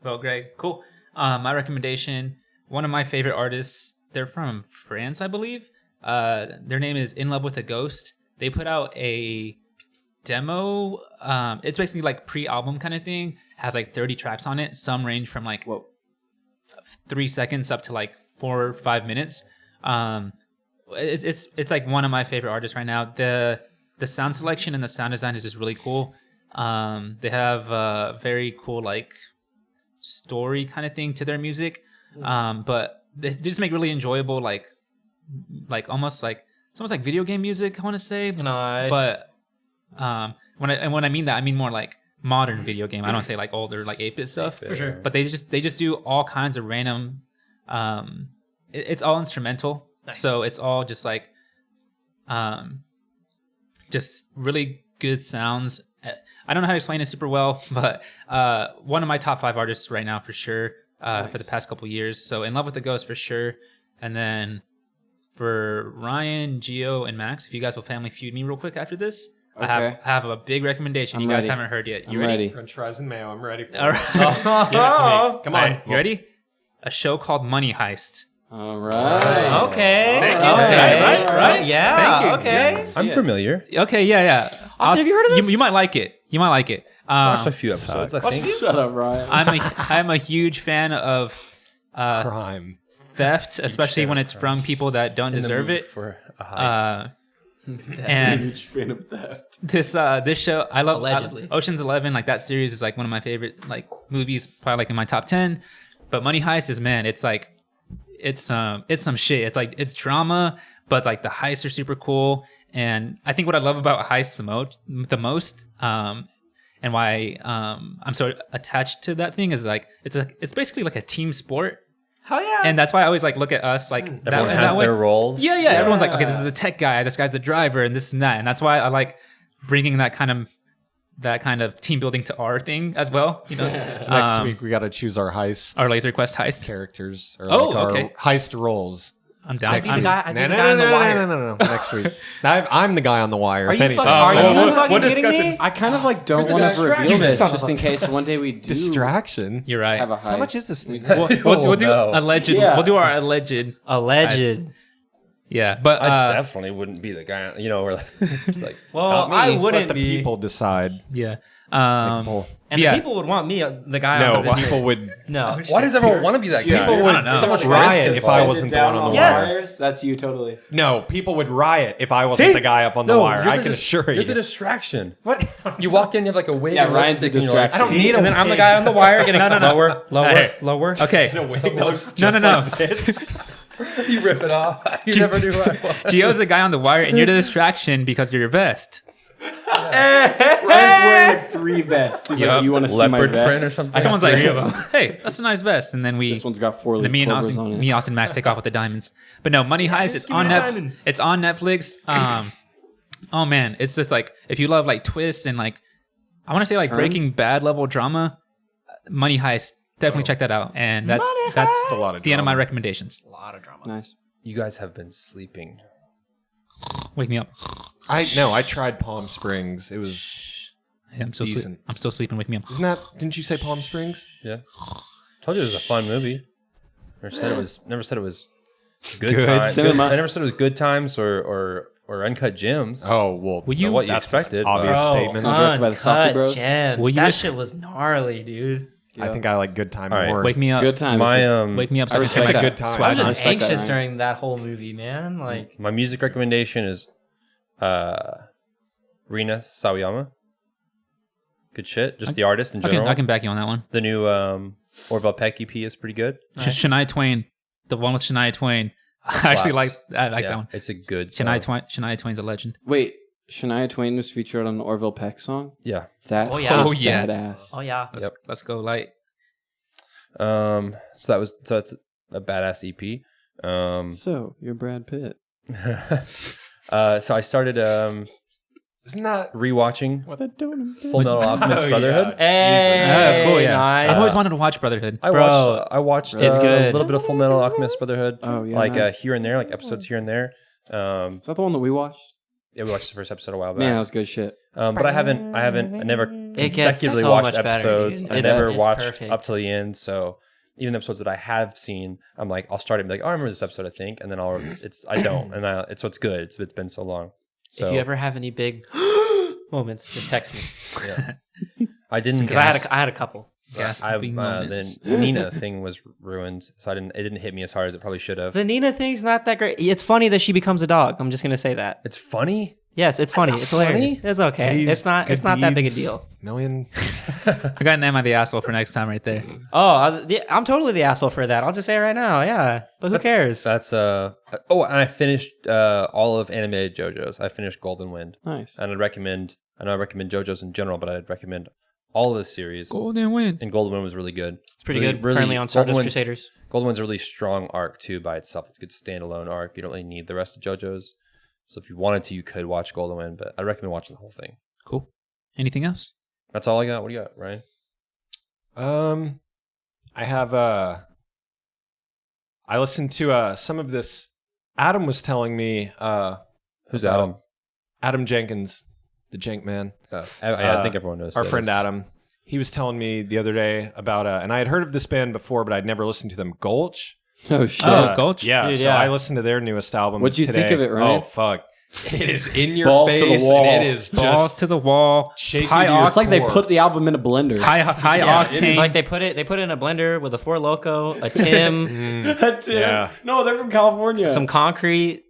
Well, Greg, cool. My recommendation, one of my favorite artists, they're from France, I believe. Their name is In Love with a Ghost. They put out a demo. It's basically like pre-album kind of thing. Has like 30 tracks on it. Some range from like 3 seconds up to like 4 or 5 minutes. It's like one of my favorite artists right now. The sound selection and the sound design is just really cool. They have a very cool like story kind of thing to their music, but they just make really enjoyable like almost like it's almost like video game music, I want to say. Nice. But when I mean that, I mean more like modern video game. I don't say like older like 8-bit stuff For sure. But they just do all kinds of random. It's all instrumental, Nice. so it's all just like just really good sounds. I don't know how to explain it super well, but one of my top 5 artists right now for sure for the past couple years. So In Love with the Ghost for sure. And then for Ryan, Gio, and Max, if you guys will Family Feud me real quick after this, Okay. I have a big recommendation I'm you guys ready. haven't heard yet. You I'm ready. French fries and mayo. I'm ready for All it. right. Give it to me. Come on. You ready? A show called Money Heist. All right. Okay. Thank you. Okay. Right? Yeah. Thank you. Okay. I'm familiar. Okay, yeah. Austin, have you heard of this? You might like it. Watched a few episodes, I think. Shut up, Ryan. I'm a huge fan of Crime. theft, especially fan when of it's from crimes. people that don't In the deserve mood it. for a heist. And Huge fan of theft. this show, I love Allegedly. Ocean's 11. Like that series is like one of my favorite like movies, probably like in my top 10. But Money Heist is, man, it's like it's some shit. It's like it's drama, but like the heists are super cool. And I think what I love about heists the most, and why I'm so attached to that thing is like it's basically like a team sport. Hell yeah. And that's why I always like look at us like Everyone that, has that way. their roles. Yeah. Everyone's like, okay, this is the tech guy, this guy's the driver, and this and that. And that's why I like bringing that kind of team building to our thing as well. You know, Next week we got to choose our heist our Laser Quest heist. characters or Oh, like our okay. heist roles. I'm down. Next the week. guy- I'd be the guy on the wire. No. Next week. I'm the guy on the wire. Are if you anything. fucking, are you fucking we'll kidding discuss me? it. I kind of like don't Where's the want to reveal distraction? this Son of just in case one day we do Distraction. You're right. have a heist. How much is this thing? We'll do no. alleged. Yeah. We'll do our alleged. Alleged. Yeah, but I definitely wouldn't be the guy, we're like, it's like Well, not me. I Let wouldn't the be. people decide. yeah. People. And Yeah. the people would want me, the guy No, on the people would. No. Why does everyone want to be that guy? People I would don't know. So much riot risk if I involved. wasn't the one on the Yes. wire. wires? That's you totally. No, people would riot if I wasn't See? the guy up on the wire. I can assure You're you. the distraction. What? You walk in, you have like a wig Yeah, and Ryan's the lipstick, and you're like, distraction. I don't need And then I'm the guy on the wire getting lower, Hey. lower. Okay. No. No. you rip it off. You never knew who I was. Gio's the guy on the wire, and you're the distraction because you're your vest. Ryan's wearing 3 vests. He's Yup. like, you want to see my Leopard vest? print or something. Someone's like, hey, that's a nice vest, and then we. This one's got 4 Then leaf me and clovers Austin, on it. Austin Max take off with the diamonds. But no, Money Heist. It's give me on the Netflix. diamonds. It's on Netflix. Oh man, it's just like if you love like twists and like I want to say like Turns? Breaking Bad level drama. Money Heist. Definitely check that out. And that's a lot of the end of my drama. recommendations. A lot of drama. Nice. You guys have been sleeping. Wake me up. I tried Palm Springs. It was Yeah, I'm still Decent. I'm still sleeping. Wake me up. isn't that? Didn't you say Palm Springs? Yeah. Told you it was a fun movie. Never said it was good, Good times. cinema. I never said it was good times or uncut gems. Oh well. Will you- what you that's expected. obvious but- statement. Not directed by the Softy Uncut Bros? Gems. Will you That rip- shit was gnarly, dude. I think I like Good Time All right, more. Wake me up. Good time. My Wake me up. So I I respect can that. take Good time. I swag was on. just respect that, anxious Ryan. during that whole movie, man. Like, my music recommendation is Rina Sawayama. Good shit. Just the artist in general. I can back you on that one. The new Orville Peck EP is pretty good. Shania Twain, the one with Shania Twain. I actually like Slaps. that one. It's a good Shania Twain's a legend. Wait, Shania Twain was featured on an Orville Peck song? Yeah. That Oh, yeah. was Oh, yeah. badass. Oh yeah. Let's go light. So that's a badass EP. So, you're Brad Pitt. So I started Isn't that rewatching What a donut. Full Metal Alchemist Brotherhood. Hey, Oh, cool, yeah. nice. I've always wanted to watch Brotherhood. I Bro, watched it's a good. little bit of Full Metal Alchemist Brotherhood. Oh, yeah. Like nice. here and there, like episodes here and there. Is that the one that we watched? Yeah, we watched the first episode a while back. Man, that was good shit. But I never It gets consecutively so watched much better, episodes. dude. I It's never watched perfect. up till the end. So even the episodes that I have seen, I'm like, I'll start it and be like, oh, I remember this episode, I think, and then I don't, and it's good. It's been so long. So If you ever have any big moments, just text me yeah. I didn't because I had a couple. Gasping the moments. Nina thing was ruined, so it didn't hit me as hard as it probably should have. The Nina thing's not that great. It's funny that she becomes a dog. I'm just gonna say that. It's funny. Yes, it's funny. It's hilarious. It's okay. Eddie's It's not good that big a deeds, deal. million? I got an M on the asshole for next time right there. Oh, I'm totally the asshole for that. I'll just say it right now. Yeah, but who cares? That's and I finished all of animated JoJo's. I finished Golden Wind, Nice. and I know I recommend JoJo's in general, but I'd recommend all of the series. Golden Wind. And Golden Wind was really good. It's pretty Really- good. really- Currently on Golden Stardust Wind's- Crusaders. Golden Wind's a really strong arc too by itself. It's a good standalone arc. You don't really need the rest of JoJo's. So if you wanted to, you could watch Golden Wind, but I recommend watching the whole thing. Cool. Anything else? That's all I got. What do you got, Ryan? I have I listened to some of this. Adam was telling me Who's about Adam? Adam Jenkins, the Jank Man. I think everyone knows Our who that friend is. Adam. He was telling me the other day about and I had heard of this band before, but I'd never listened to them. Gulch. Oh, shit. Oh, Gulch? Yeah, Dude, so yeah. I listened to their newest album. What'd you today. think of it, Ryan? Oh fuck! It is in your Balls to the face, wall. and it is Balls just to the wall. shaky High to your It's like they core. put the album in a blender. High Yeah, octane. it's like they put it in a blender with a Four Loko, a Tim, That's it. Yeah. No, they're from California. some concrete,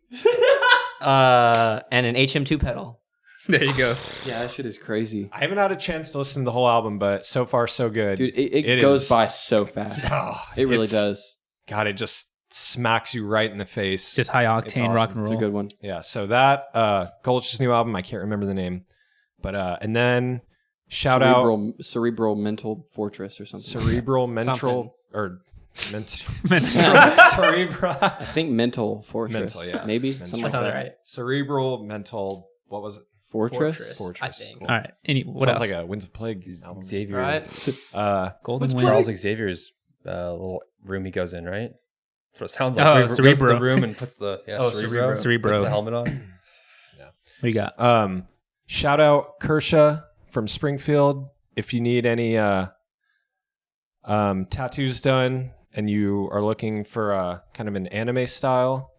and an HM2 pedal. There you go. Yeah, that shit is crazy. I haven't had a chance to listen to the whole album, but so far so good. Dude, it It goes is- by so fast. Oh, It really it's- does. God, it just smacks you right in the face. Just high octane awesome. rock and It's roll. a good one. Yeah, so that Gulch's new album, I can't remember the name, but and then shout out Cerebral Mental Fortress or something. Cerebral Mental Something. or mental Mental. Cerebral I think Mental Fortress. Mental, yeah. Maybe Mental. something That like sounds that. right. Cerebral Mental. What was it? Fortress. Fortress. I think. Cool. All right. What Sounds else? like a Winds of Plague album. Xavier. Right? Golden Wind. Charles Xavier's little room he goes in, right? That's what it sounds like. Oh, He goes to Cerebro. the room and puts the Cerebro. Cerebro. Puts the helmet on. What do you got? Shout out Kersha from Springfield. If you need any tattoos done and you are looking for kind of an anime style,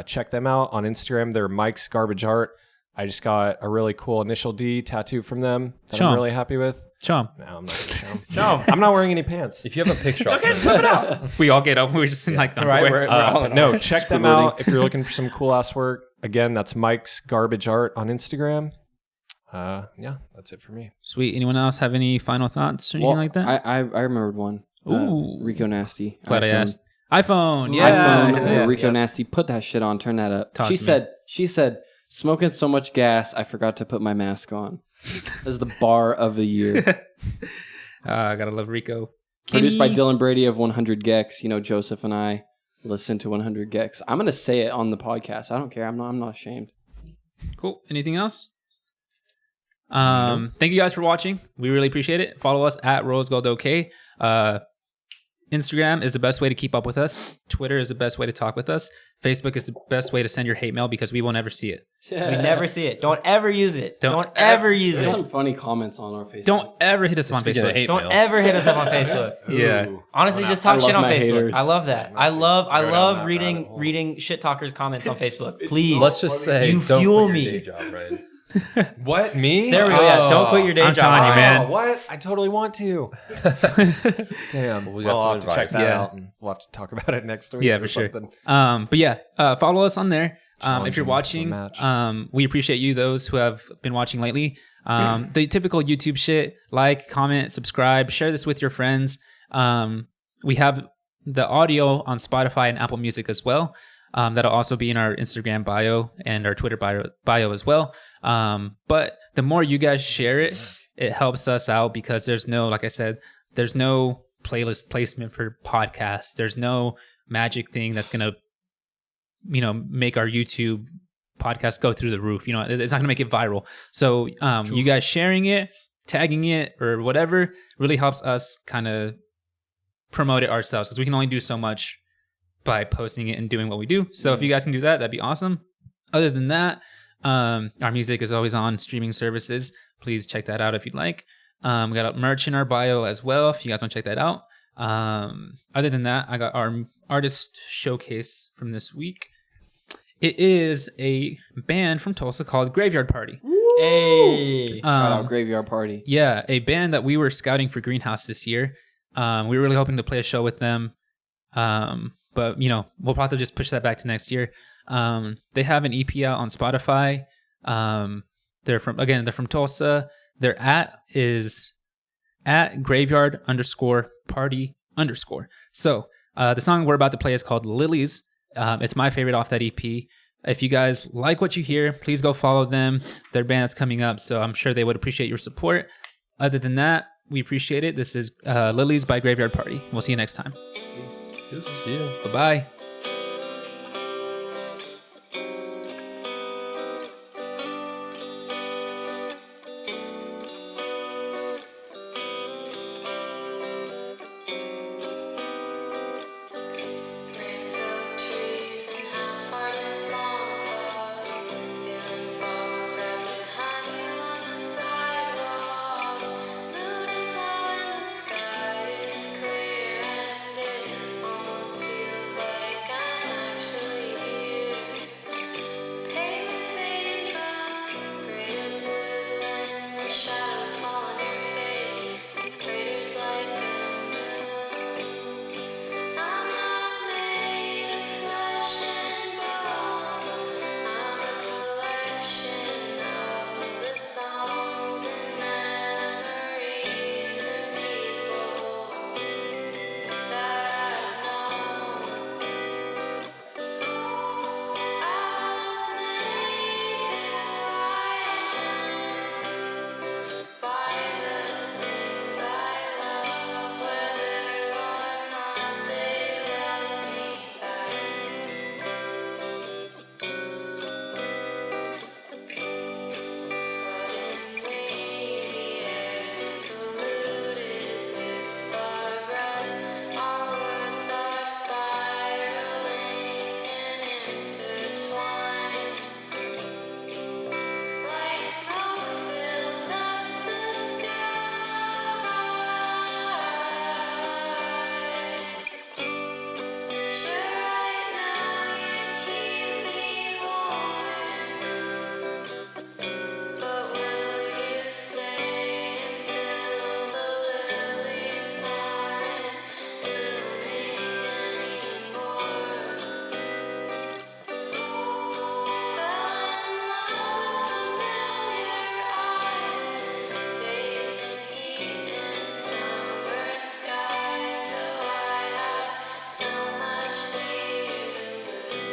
check them out on Instagram. They're Mike's Garbage Art. I just got a really cool initial D tattoo from them that Show I'm 'em. really happy with. Show 'em. No, I'm not going to show them. No, I'm not wearing any pants. If you have a picture, of We all get up. We're just in like Right, underwear. we're all in No, check them out if you're looking for some cool ass work. Again, that's Mike's Garbage Art on Instagram. Yeah, that's it for me. Sweet. Anyone else have any final thoughts or anything like that? I remembered one. Ooh. Rico Nasty. Glad I iPhone. asked. iPhone. Yeah. iPhone Yeah. or Rico Nasty. Put that shit on. Turn that up. Talk She to me. said, smoking so much gas, I forgot to put my mask on. This is the bar of the year. I gotta love Rico. Produced by Kenny- Dylan Brady of 100 Gex. You know, Joseph and I listen to 100 Gex. I'm gonna say it on the podcast. I don't care. I'm not ashamed. Cool. Anything else? Thank you guys for watching. We really appreciate it. Follow us at RoseGoldOK. Instagram is the best way to keep up with us. Twitter is the best way to talk with us. Facebook is the best way to send your hate mail because we will never see it. We never see it. Don't ever use it. Don't Don't ever use There's it. some funny comments on our Facebook. Don't ever hit us on Speaking of Facebook. hate Don't mail. ever hit us up on Facebook. Yeah. Honestly, just talk I shit love on my Facebook. haters. I love that. I love Go down that reading rabbit hole. reading shit talkers comments on Facebook. Please. Let's just say, You don't fuel quit me. your day job, right? What, me? There we go. Yeah, don't quit your day I'm job. telling you, man. Oh, what? I totally want to. Damn. Well, we got I'll some have to check advice. that Yeah. out and we'll have to talk about it next week. Yeah, or for sure. something. But yeah, follow us on there. If Challenge you're them to a watching, match. we appreciate you, those who have been watching lately. The typical YouTube shit, like, comment, subscribe, share this with your friends. We have the audio on Spotify and Apple Music as well. That'll also be in our Instagram bio and our Twitter bio as well. But the more you guys share it, it helps us out because there's no, like I said, there's no playlist placement for podcasts. There's no magic thing that's going to, make our YouTube podcast go through the roof. It's not going to make it viral. So you guys sharing it, tagging it, or whatever really helps us kind of promote it ourselves because we can only do so much by posting it and doing what we do. So if you guys can do that, that'd be awesome. Other than that, our music is always on streaming services. Please check that out if you'd like. We got merch in our bio as well if you guys want to check that out. Other than that, I got our artist showcase from this week. It is a band from Tulsa called Graveyard Party. Hey, shout out Graveyard Party. Yeah, a band that we were scouting for Greenhouse this year. We were really hoping to play a show with them. But we'll probably just push that back to next year. They have an EP out on Spotify. They're from Tulsa. Their is at graveyard_party_. So the song we're about to play is called Lillies. It's my favorite off that EP. If you guys like what you hear, please go follow them. Their band that's coming up, so I'm sure they would appreciate your support. Other than that, we appreciate it. This is Lillies by Graveyard Party. We'll see you next time. Peace. See you. Bye-bye.